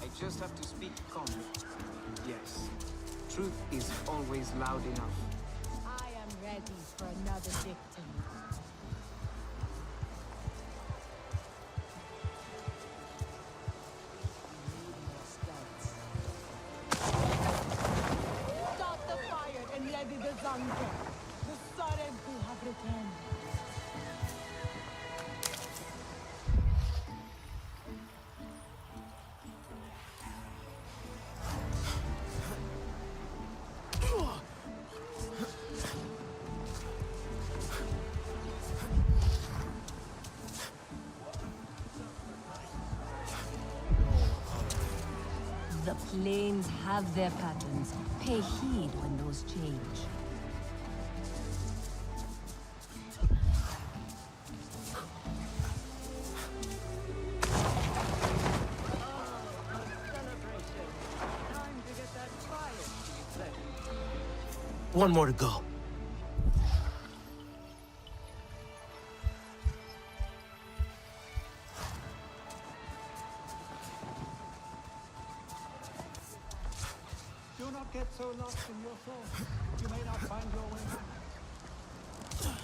I just have to speak calmly. Yes, truth is always loud enough. I am ready for another victim. Stop the fire and ready the zanke. The Sarentu have returned. The plains have their patterns. Pay heed when those change. One more to go. Do not get so lost in your thoughts. You may not find your way back.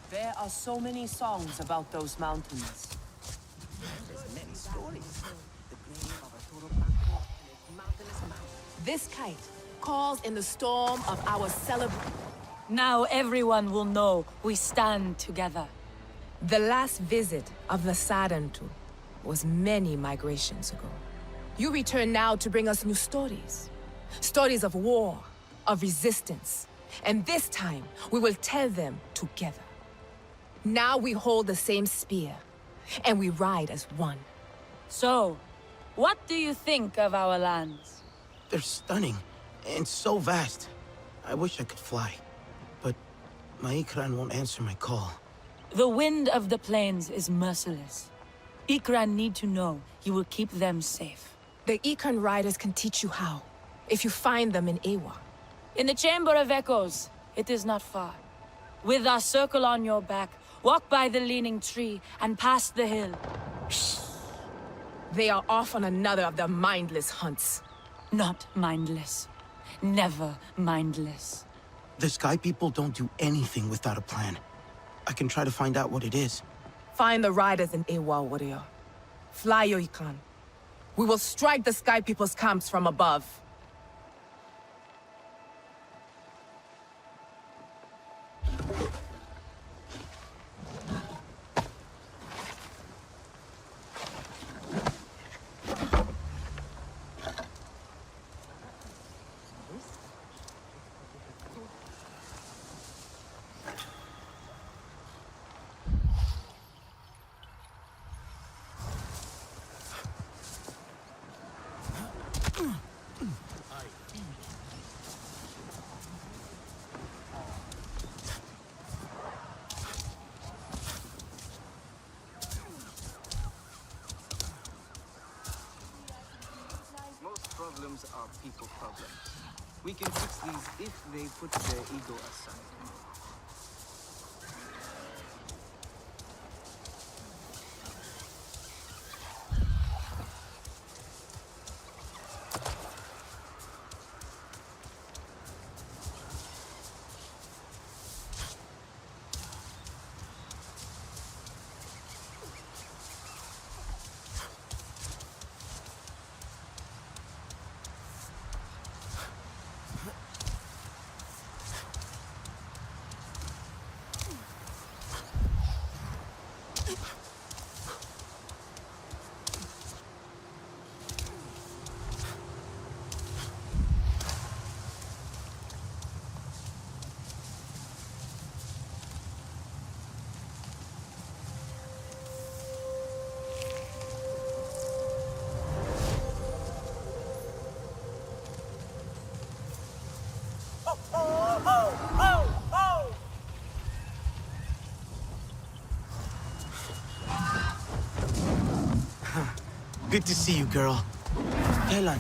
There are so many songs about those mountains. There's many stories. The grave of Arturo and its mountainous mountain. This kite calls in the storm of our celebration. Now everyone will know we stand together. The last visit of the Sarentu was many migrations ago. You return now to bring us new stories. Stories of war, of resistance. And this time, we will tell them together. Now we hold the same spear, and we ride as one. So, what do you think of our lands? They're stunning, and so vast. I wish I could fly, but my Ikran won't answer my call. The wind of the plains is merciless. Ikran need to know you will keep them safe. The Ikran riders can teach you how, if you find them in Eywa. In the Chamber of Echoes, it is not far. With our circle on your back, walk by the leaning tree and past the hill. They are off on another of their mindless hunts. Not mindless. Never mindless. The Sky People don't do anything without a plan. I can try to find out what it is. Find the riders in Eywa, warrior. Fly your Ikran. We will strike the Sky People's camps from above. problems are people problems. We can fix these if they put their ego aside. Good to see you, girl. Taylor,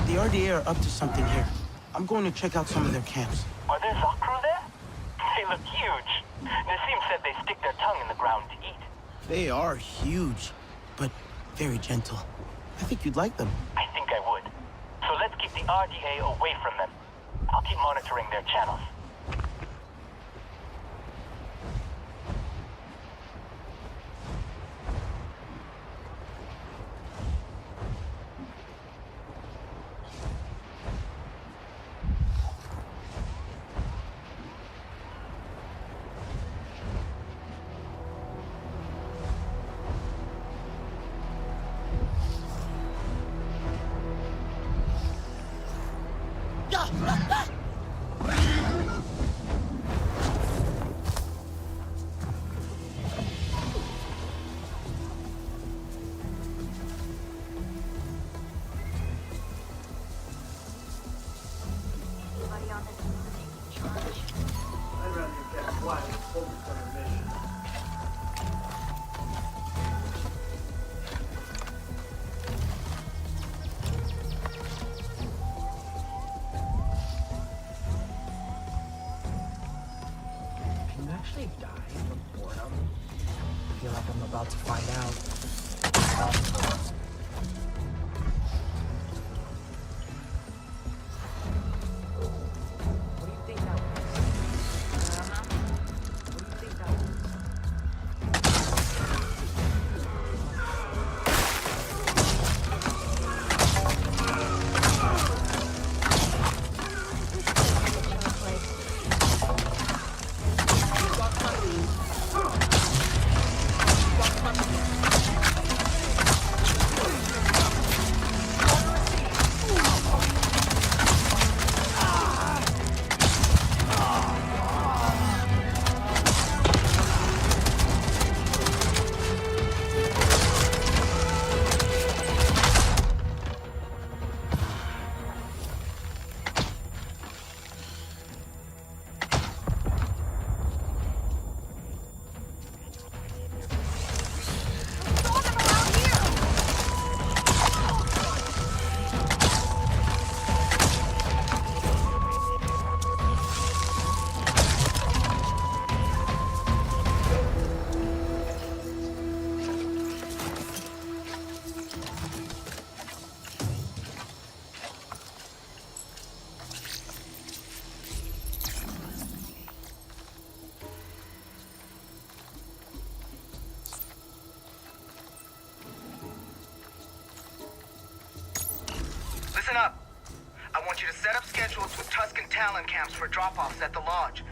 the RDA are up to something here. I'm going to check out some of their camps. Are there Zakru there? They look huge. Nassim said they stick their tongue in the ground to eat. They are huge, but very gentle. I think you'd like them. I think I would. So let's keep the RDA away from them. I'll keep monitoring their channels. About to find out. Listen up. I want you to set up schedules with Tuscan Talon camps for drop-offs at the lodge.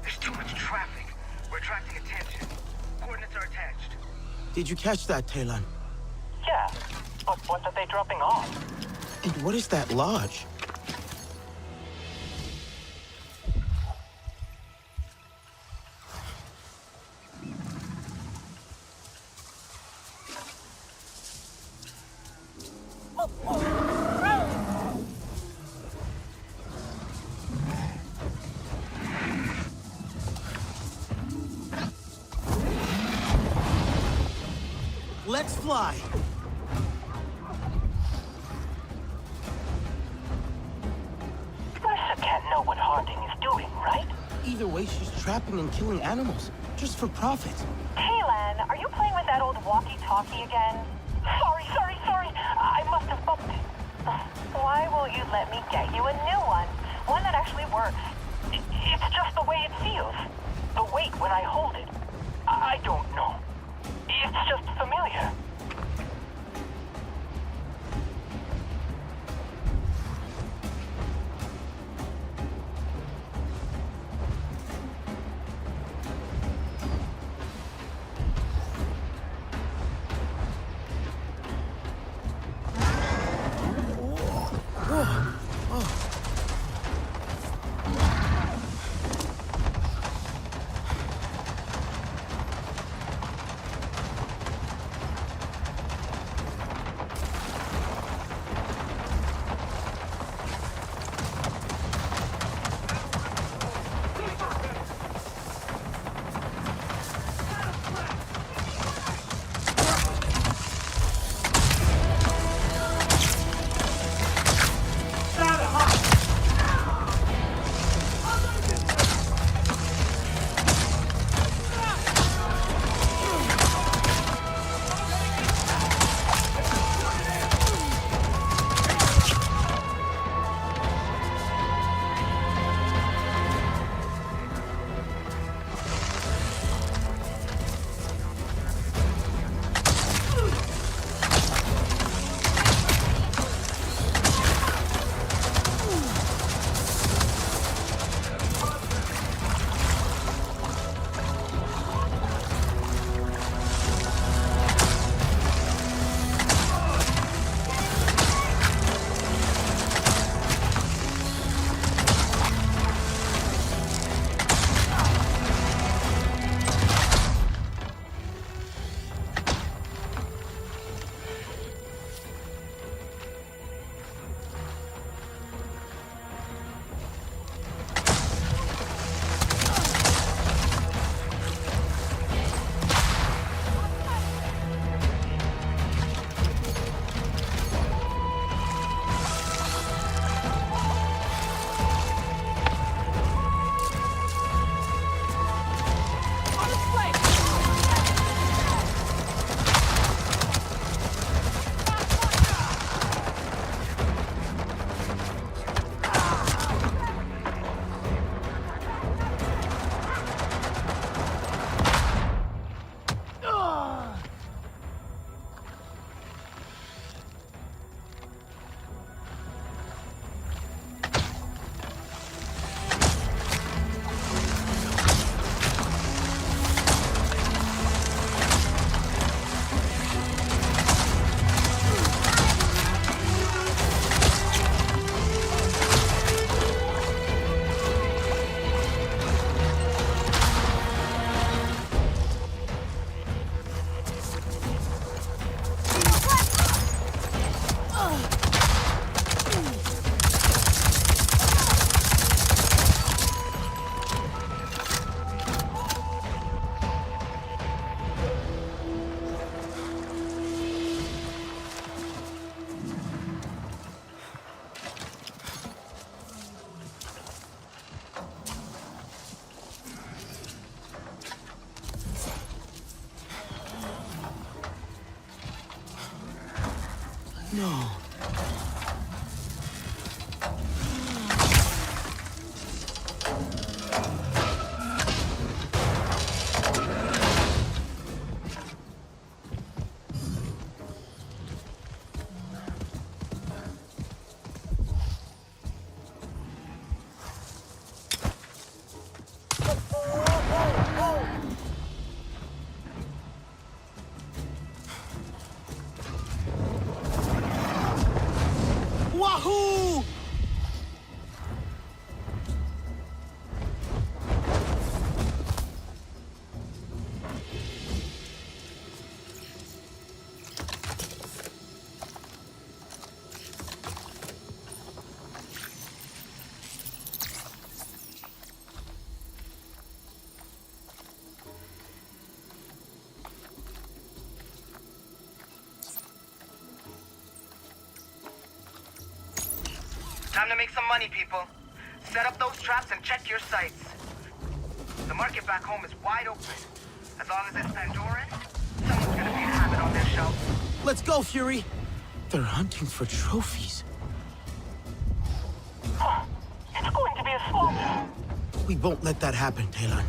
There's too much traffic. We're attracting attention. Coordinates are attached. Did you catch that, Talon? Yeah, but what are they dropping off? And what is that lodge? Let's fly! way she's trapping and killing animals, just for profit. Kaylan, are you playing with that old walkie-talkie again? Sorry. I must have bumped it. Why won't you let me get you a new one? One that actually works. It's just the way it feels. The weight when I hold it. I don't know. It's just familiar. No. Wahoo! Time to make some money, people. Set up those traps and check your sights. market back home is wide open. As long as it's Pandoran, someone's gonna be having on their shelf. Let's go, Fury! They're hunting for trophies. It's going to be a slaughter. We won't let that happen, Talon.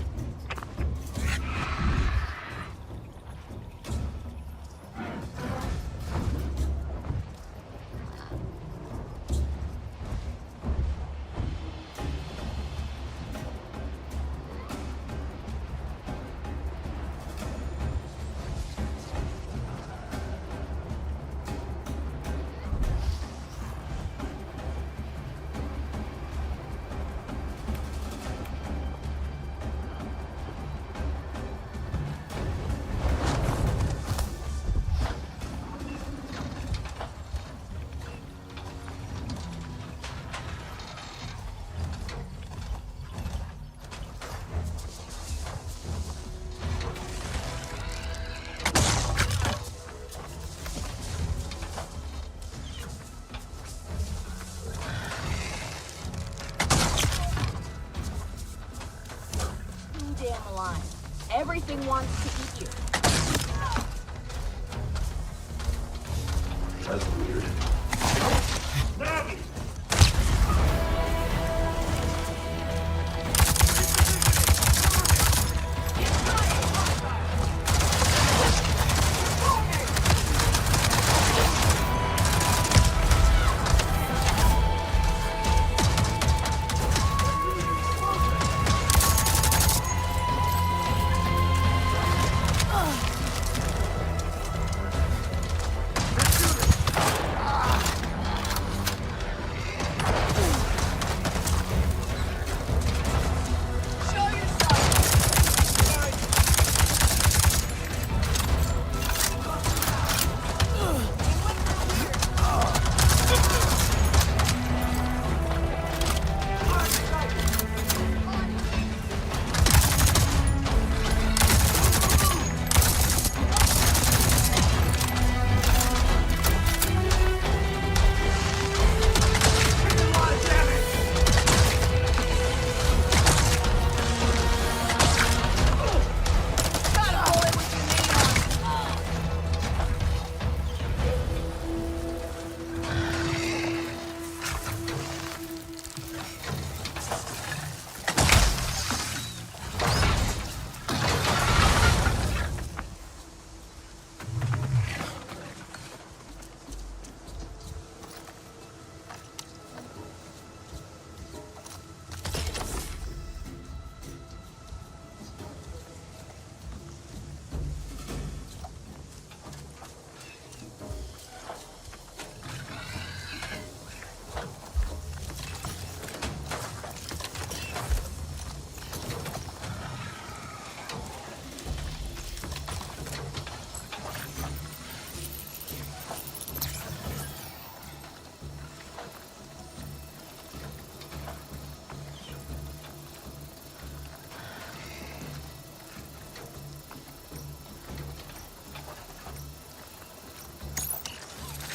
Damn alive. Everything wants to eat you. That's weird.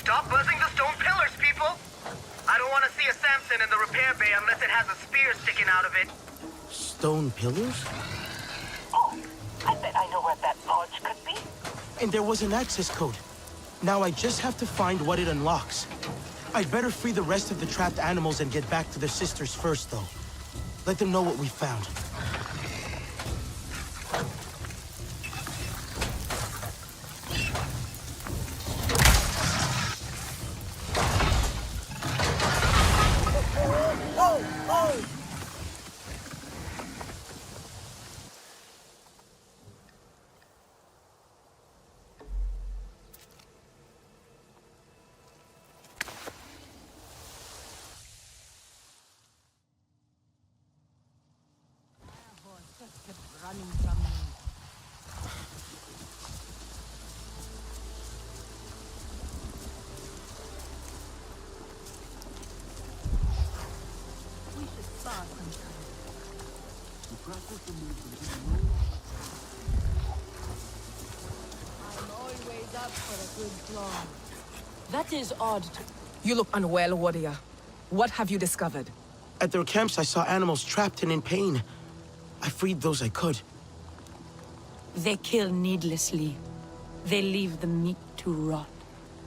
Stop buzzing the stone pillars, people! I don't want to see a Samson in the repair bay unless it has a spear sticking out of it. Stone pillars? Oh, I bet I know where that lodge could be. And there was an access code. Now I just have to find what it unlocks. I'd better free the rest of the trapped animals and get back to their sisters first, though. Let them know what we found. Running from me. We should spar sometime. I'm always up for a good claw. That is odd. You look unwell, warrior. What have you discovered? At their camps, I saw animals trapped and in pain. I freed those I could. They kill needlessly. They leave the meat to rot.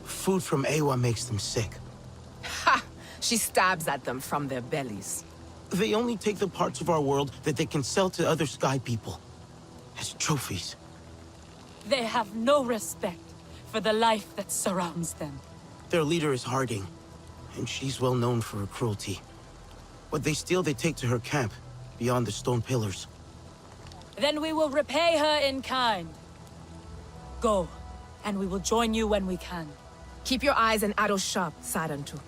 Food from Eywa makes them sick. Ha! She stabs at them from their bellies. They only take the parts of our world that they can sell to other sky people. As trophies. They have no respect for the life that surrounds them. Their leader is Harding, and she's well known for her cruelty. What they steal, they take to her camp, beyond the stone pillars. Then we will repay her in kind. Go, and we will join you when we can. Keep your eyes and arrows sharp, Sarantu.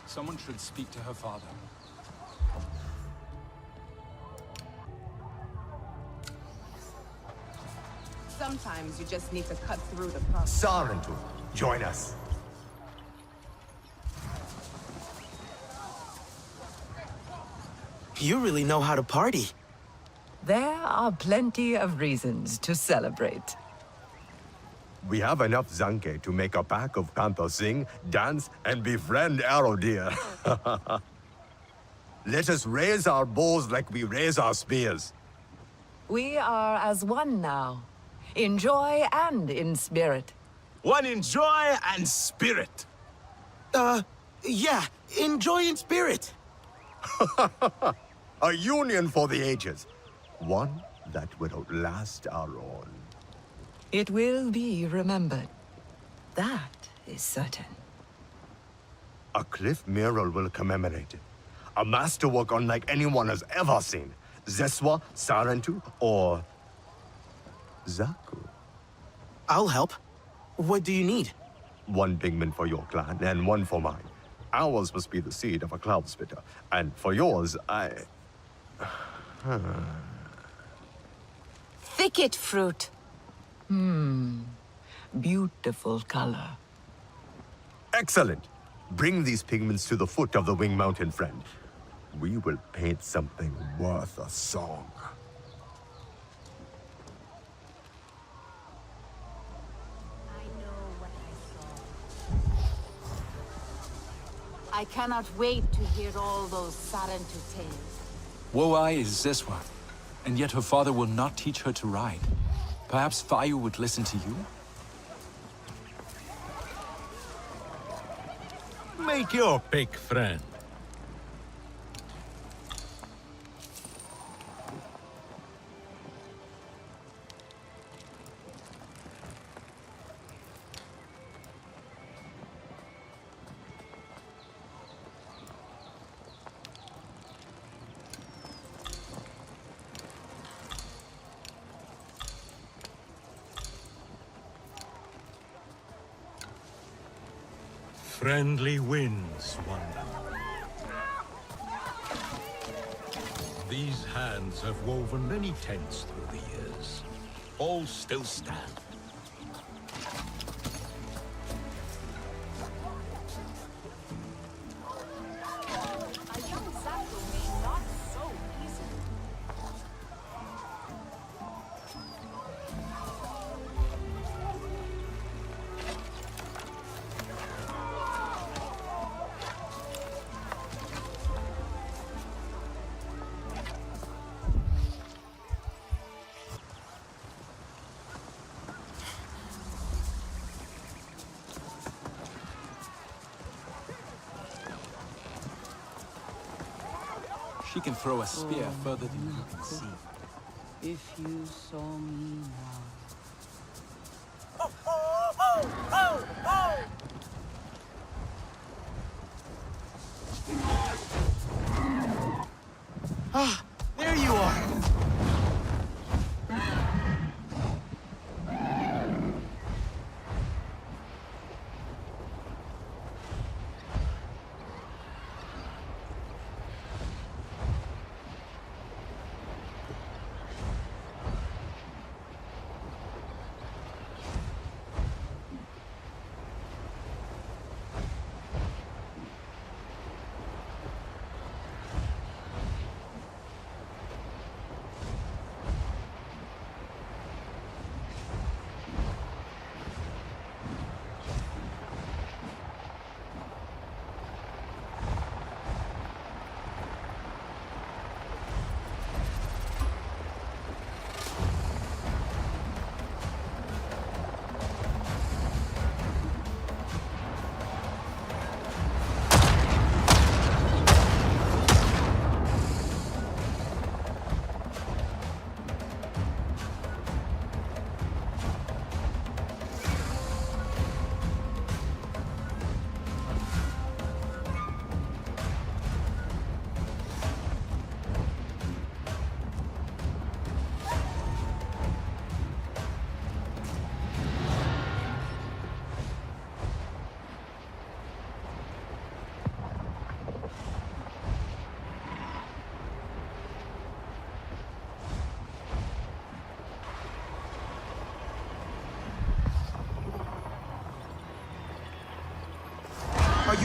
Someone should speak to her father. Sometimes you just need to cut through the problem. Sarantu, join us. You really know how to party. There are plenty of reasons to celebrate. We have enough Zanke to make a pack of Panther sing, dance, and befriend Arrow Deer. Let us raise our bows like we raise our spears. We are as one now, in joy and in spirit. One in joy and spirit. Yeah, in joy and spirit. A union for the ages. One that will outlast our own. It will be remembered. That is certain. A cliff mural will commemorate it. A masterwork unlike anyone has ever seen. Zeswa, Sarantu, or Zaku. I'll help. What do you need? One pigment for your clan and one for mine. Ours must be the seed of a cloud spitter, and for yours, Thicket fruit. Beautiful color. Excellent. Bring these pigments to the foot of the Wing Mountain, friend. We will paint something worth a song. I cannot wait to hear all those Sarantu tales. Woai is Zeswa, and yet her father will not teach her to ride. Perhaps Fayu would listen to you? Make your pick, friend. Friendly winds wander. These hands have woven many tents through the years. All still stand. A young Zaku may not so easily. She can throw a spear further than you can see. If you saw me now. Ah, there you are.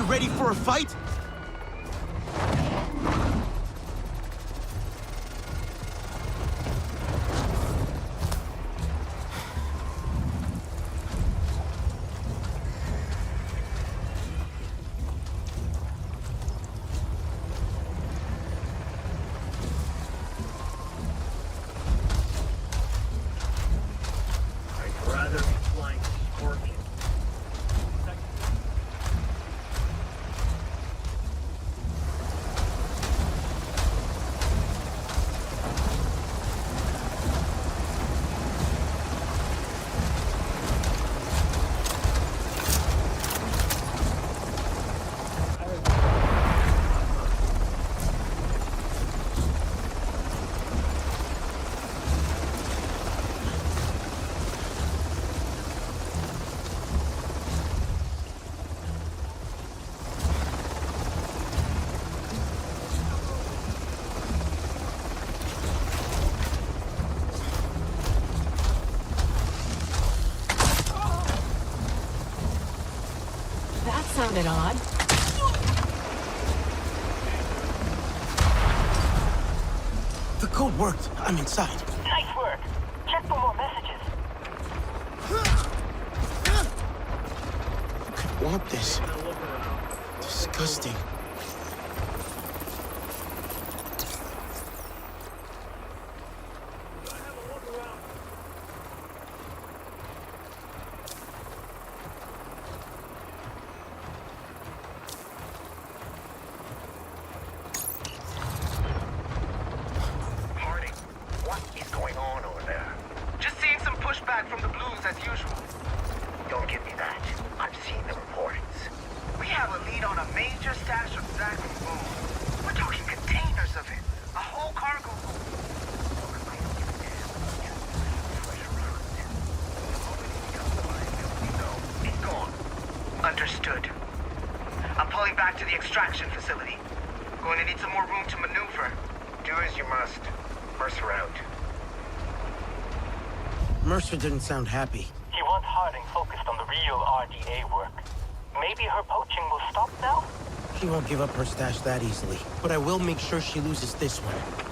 You ready for a fight? Sounded odd. The code worked. I'm inside. Nice work. Check for more messages. Who could want this? Disgusting. Understood. I'm pulling back to the extraction facility. Going to need some more room to maneuver. Do as you must. Mercer out. Mercer didn't sound happy. He wants Harding focused on the real RDA work. Maybe her poaching will stop now? She won't give up her stash that easily, but I will make sure she loses this one.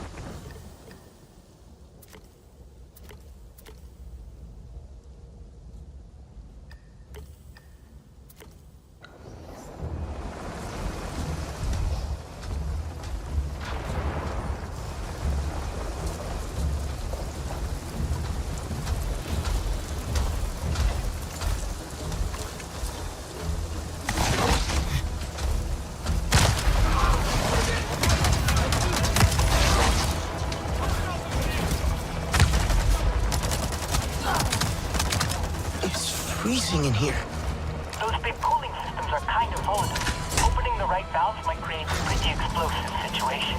Freezing in here. Those big cooling systems are kind of volatile. Opening the right valves might create a pretty explosive situation.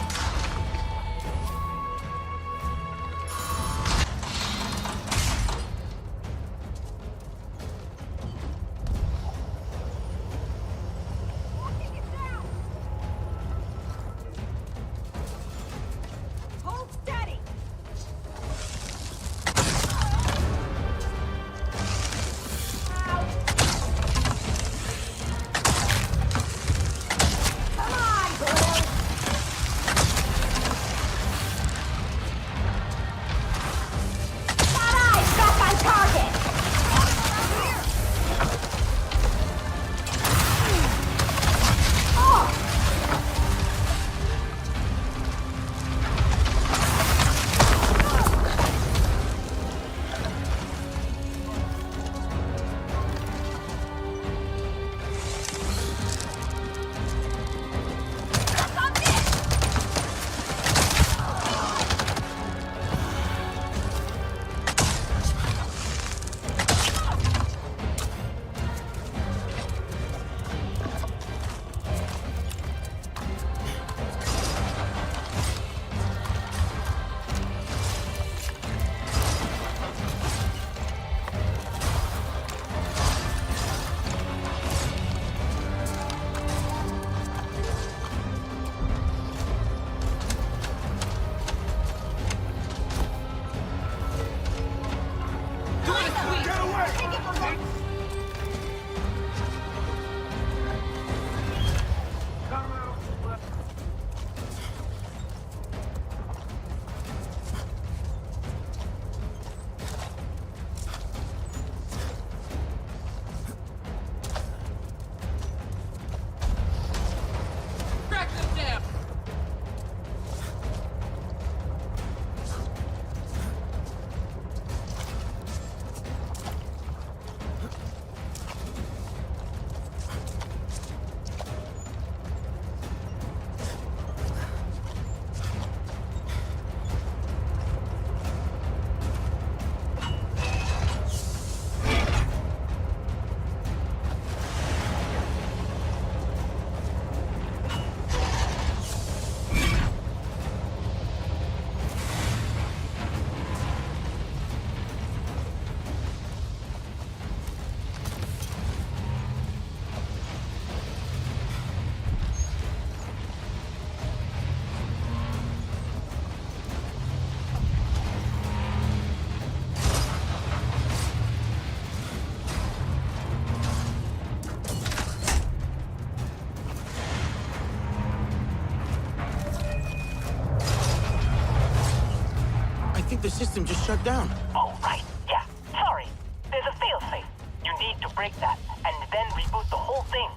system just shut down. Oh, right, yeah. Sorry. There's a failsafe. You need to break that, and then reboot the whole thing.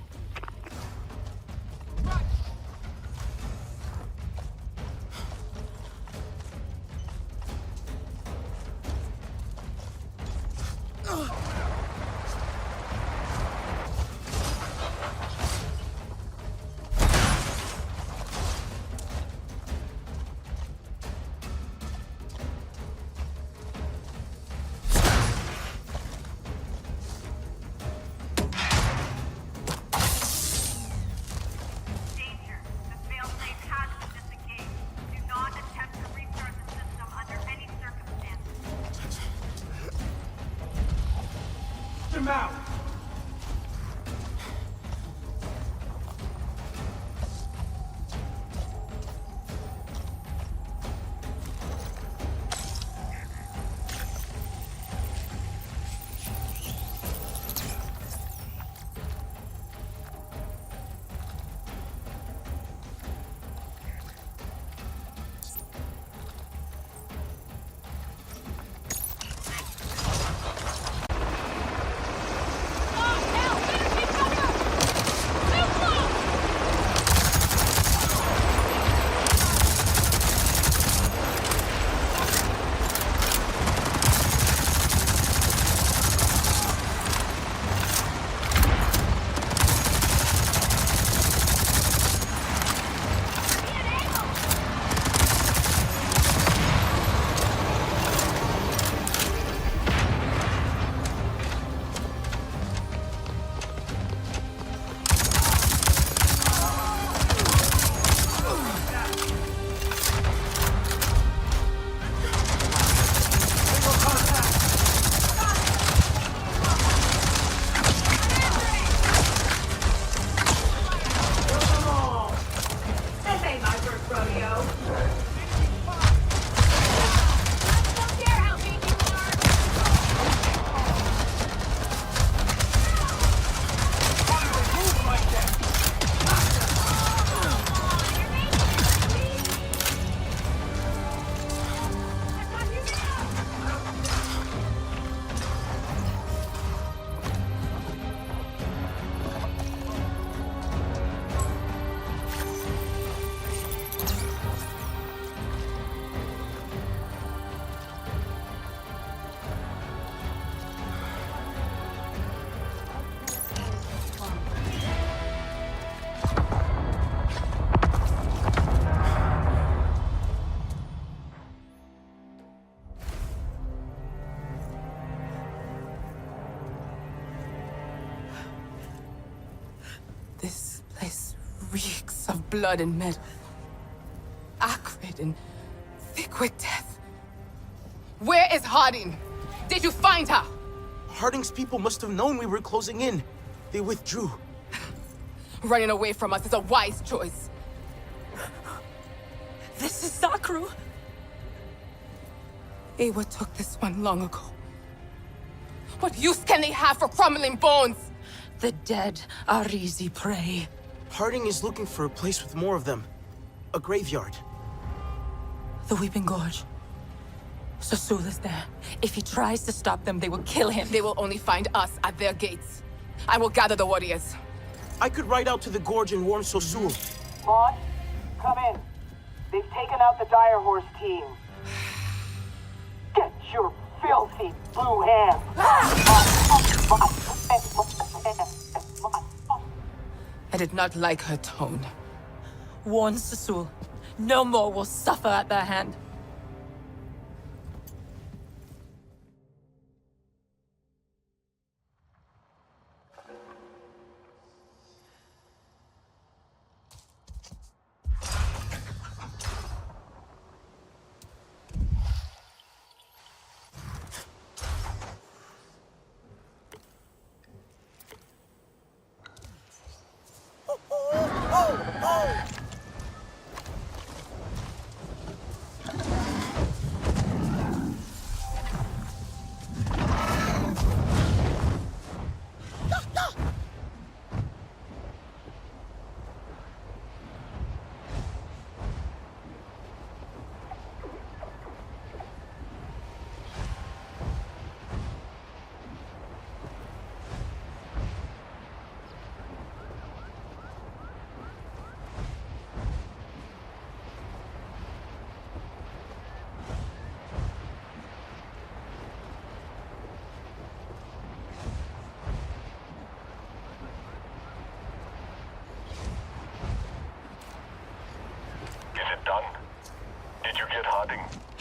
Him out! This place reeks of blood and metal. Acrid and thick with death. Where is Harding? Did you find her? Harding's people must have known we were closing in. They withdrew. Running away from us is a wise choice. This is Zakru. Eywa took this one long ago. What use can they have for crumbling bones? The dead are easy prey. Harding is looking for a place with more of them. A graveyard. The Weeping Gorge. Sasul is there. If he tries to stop them, they will kill him. They will only find us at their gates. I will gather the warriors. I could ride out to the gorge and warn Sasul. Boss, come in. They've taken out the dire horse team. Get your filthy blue hands. I did not like her tone. Warn Sasul. No more will suffer at their hand.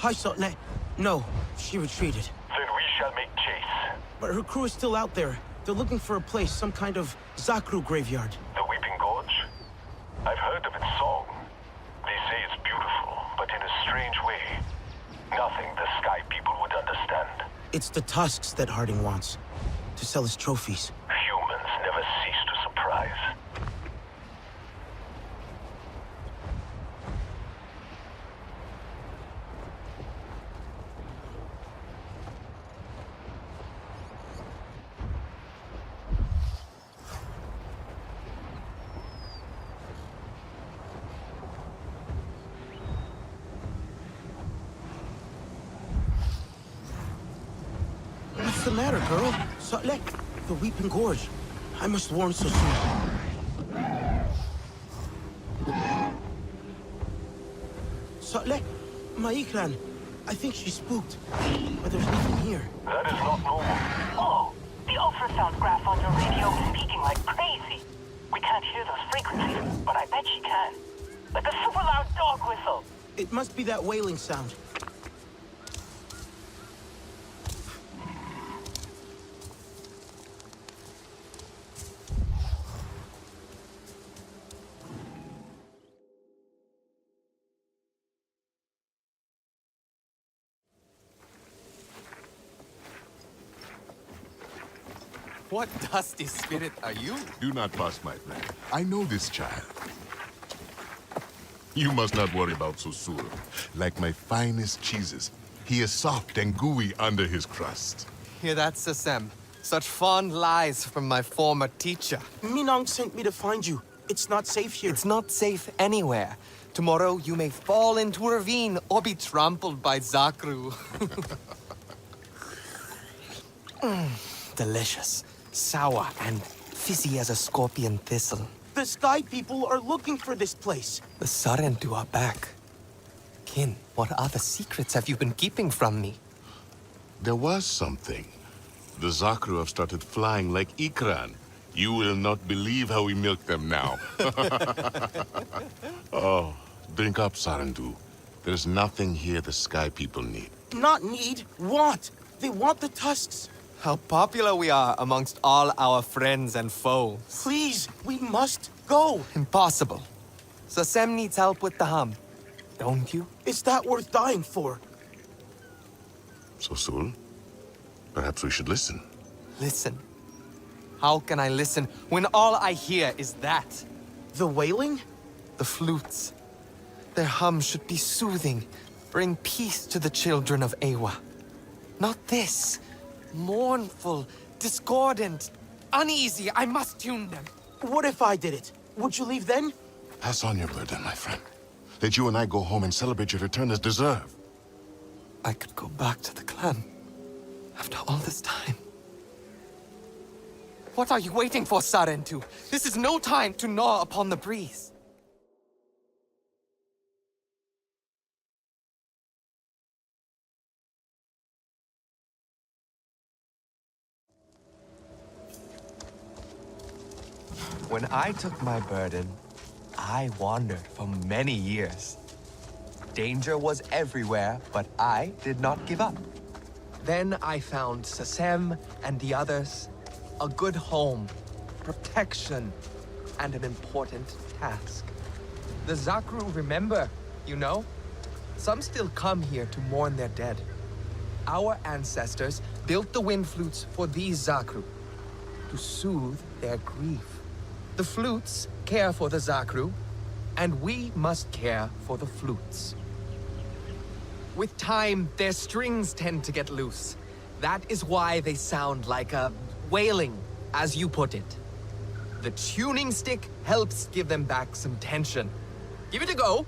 Hi, Sultan. No, she retreated. Then we shall make chase. But her crew is still out there. They're looking for a place, some kind of Zakru graveyard. The Weeping Gorge? I've heard of its song. They say it's beautiful, but in a strange way. Nothing the Sky people would understand. It's the tusks that Harding wants, to sell as trophies. Humans never cease to surprise. What's the matter, girl? Sultan, the Weeping Gorge. I must warn so soon. Sultan, my Ikran. I think she's spooked. But there's nothing here. That is not normal. Oh, the ultrasound graph on your radio is speaking like crazy. We can't hear those frequencies, but I bet she can. Like a super loud dog whistle. It must be that wailing sound. What dusty spirit are you? Do not fuss, my friend. I know this child. You must not worry about Susur. Like my finest cheeses, he is soft and gooey under his crust. Hear that, Sasem? Such fond lies from my former teacher. Minong sent me to find you. It's not safe here. It's not safe anywhere. Tomorrow you may fall into a ravine or be trampled by Zakru. Delicious, sour, and fizzy as a scorpion thistle. The Sky people are looking for this place. The Sarentu are back. Kin, what other secrets have you been keeping from me? There was something. The Zakru have started flying like Ikran. You will not believe how we milk them now. Oh, drink up, Sarentu. There's nothing here the Sky people need. Not need, want. They want the tusks. How popular we are amongst all our friends and foes. Please, we must go. Impossible. Sasem needs help with the hum. Don't you? Is that worth dying for? Sosul, perhaps we should listen. Listen. How can I listen when all I hear is that? The wailing? The flutes. Their hum should be soothing, bring peace to the children of Eywa. Not this. Mournful, discordant, uneasy. I must tune them. What if I did it? Would you leave then? Pass on your burden, my friend. Let you and I go home and celebrate your return as deserved. I could go back to the clan after all this time. What are you waiting for, Sarentu? This is no time to gnaw upon the breeze. When I took my burden, I wandered for many years. Danger was everywhere, but I did not give up. Then I found Sasem and the others a good home, protection, and an important task. The Zakru remember, you know? Some still come here to mourn their dead. Our ancestors built the wind flutes for these Zakru to soothe their grief. The flutes care for the Zakru, and we must care for the flutes. With time, their strings tend to get loose. That is why they sound like a wailing, as you put it. The tuning stick helps give them back some tension. Give it a go.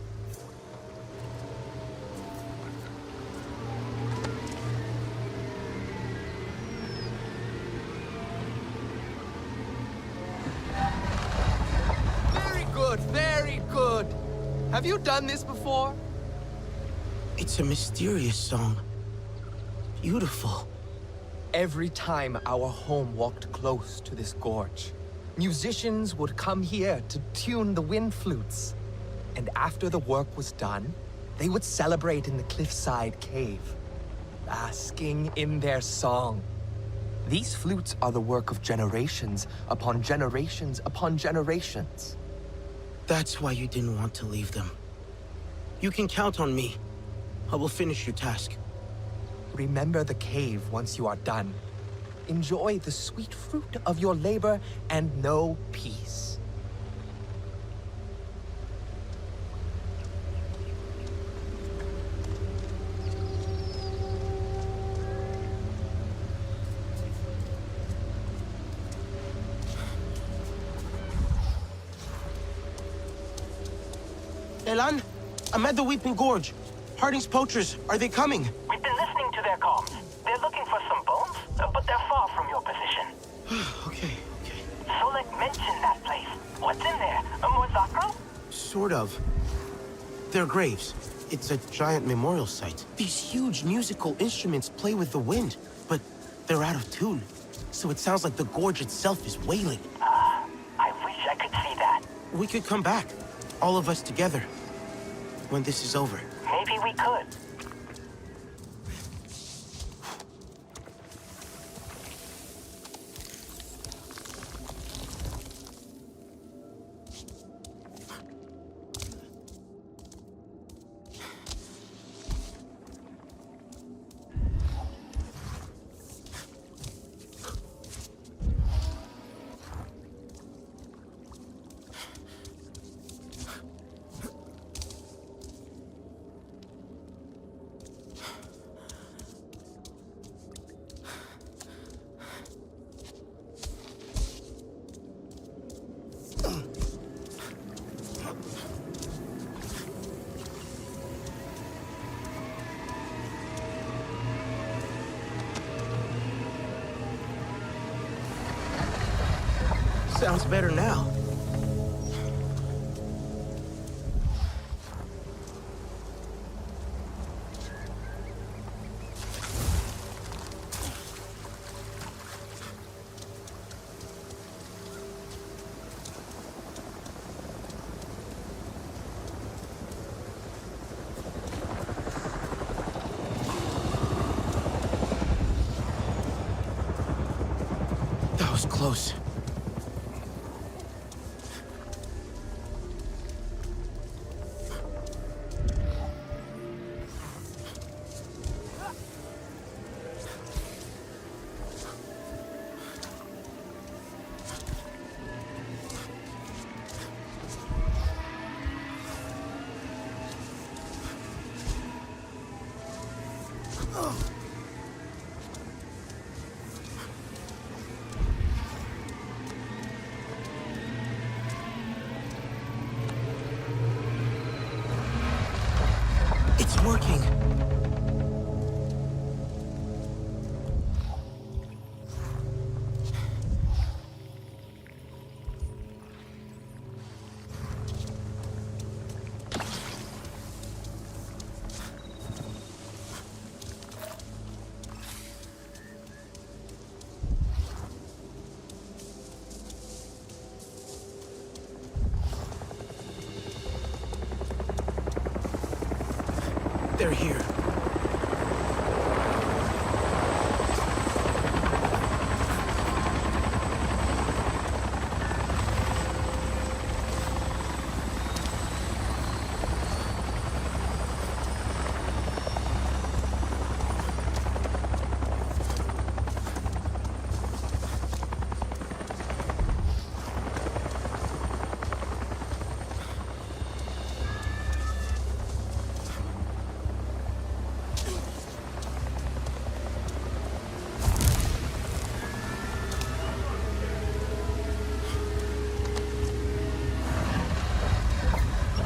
Very good. Have you done this before? It's a mysterious song. Beautiful. Every time our home walked close to this gorge, musicians would come here to tune the wind flutes. And after the work was done, They would celebrate in the cliffside cave, basking in their song. These flutes are the work of generations upon generations upon generations. That's why you didn't want to leave them. You can count on me. I will finish your task. Remember the cave once you are done. Enjoy the sweet fruit of your labor and know peace. Elan, I'm at the Weeping Gorge. Harding's poachers, are they coming? We've been listening to their comms. They're looking for some bones, but they're far from your position. Okay. Solek mentioned that place. What's in there? More Zakro? Sort of. They're graves. It's a giant memorial site. These huge musical instruments play with the wind, but they're out of tune. So it sounds like the gorge itself is wailing. I wish I could see that. We could come back, all of us together, when this is over. Maybe we could. Sounds better now. That was close. It's working. They're here.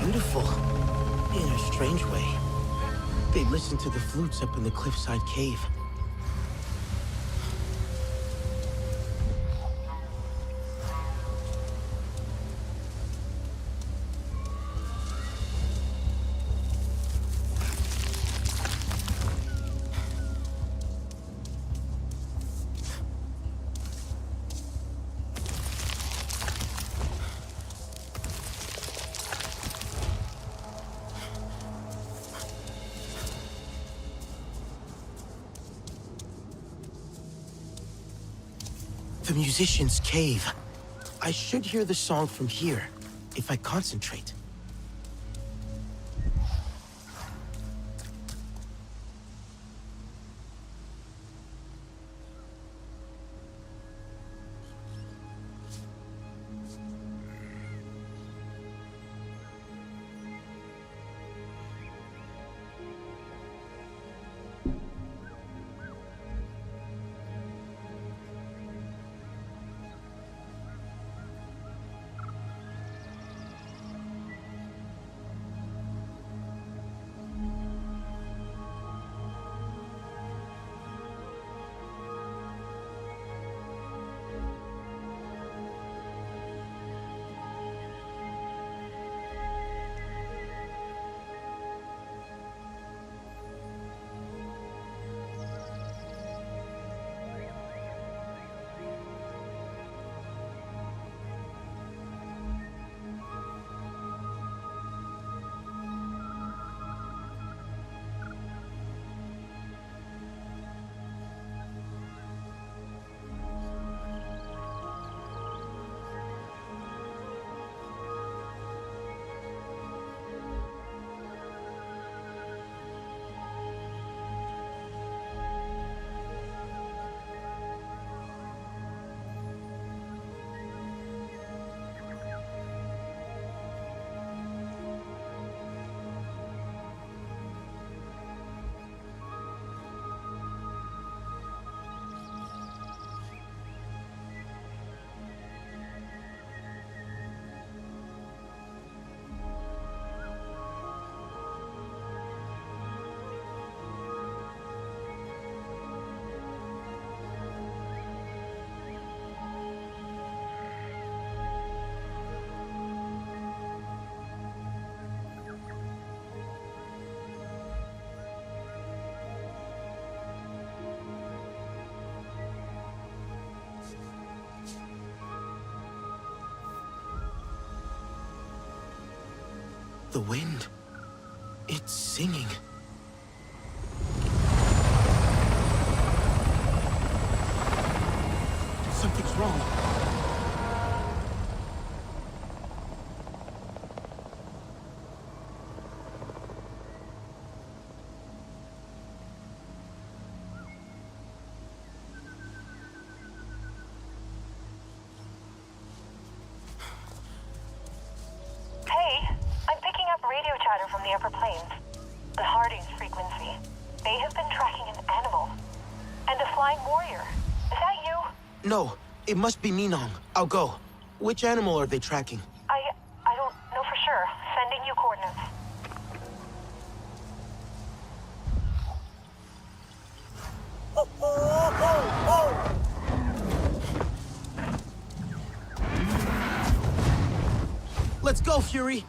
Beautiful, in a strange way. They listen to the flutes up in the cliffside cave. The musician's cave. I should hear the song from here, if I concentrate. The wind. It's singing. Something's wrong. From the upper plains, the Harding's frequency. They have been tracking an animal and a flying warrior. Is that you? No, it must be Minong. I'll go. Which animal are they tracking? I don't know for sure. Sending you coordinates. Let's go, Fury!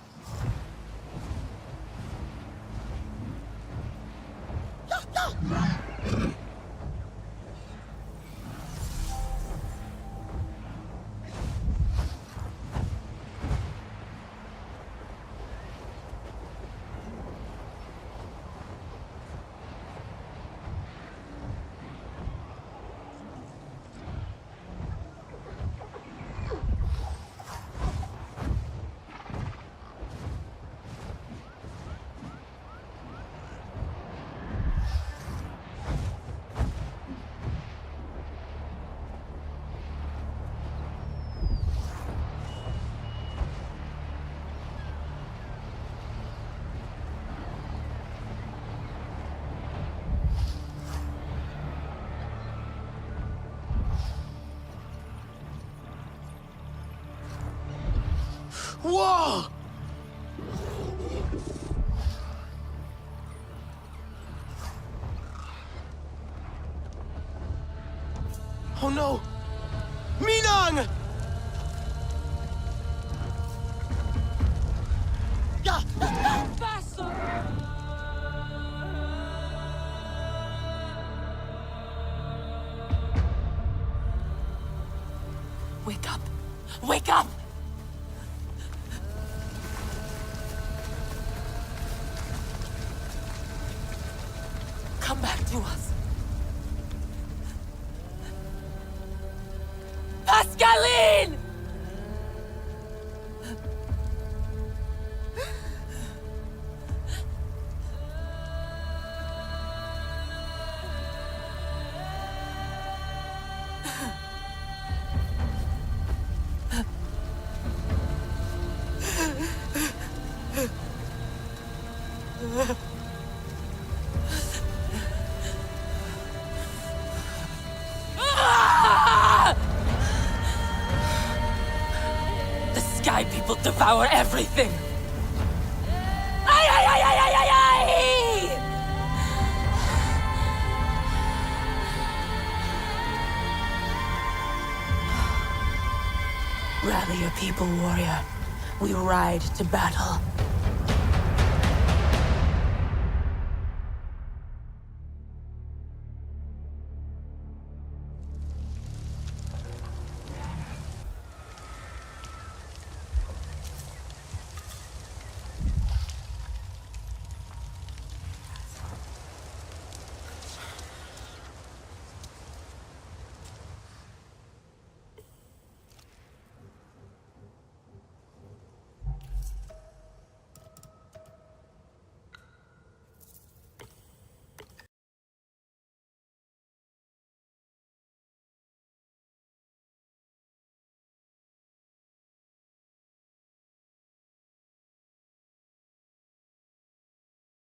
Whoa! Oh no! Minong! Wake up! Wake up! Come back to us. Ascalene! The Sky People devour everything! Ay, ay, ay, ay, ay, ay, ay! Rally your people, warrior. We ride to battle.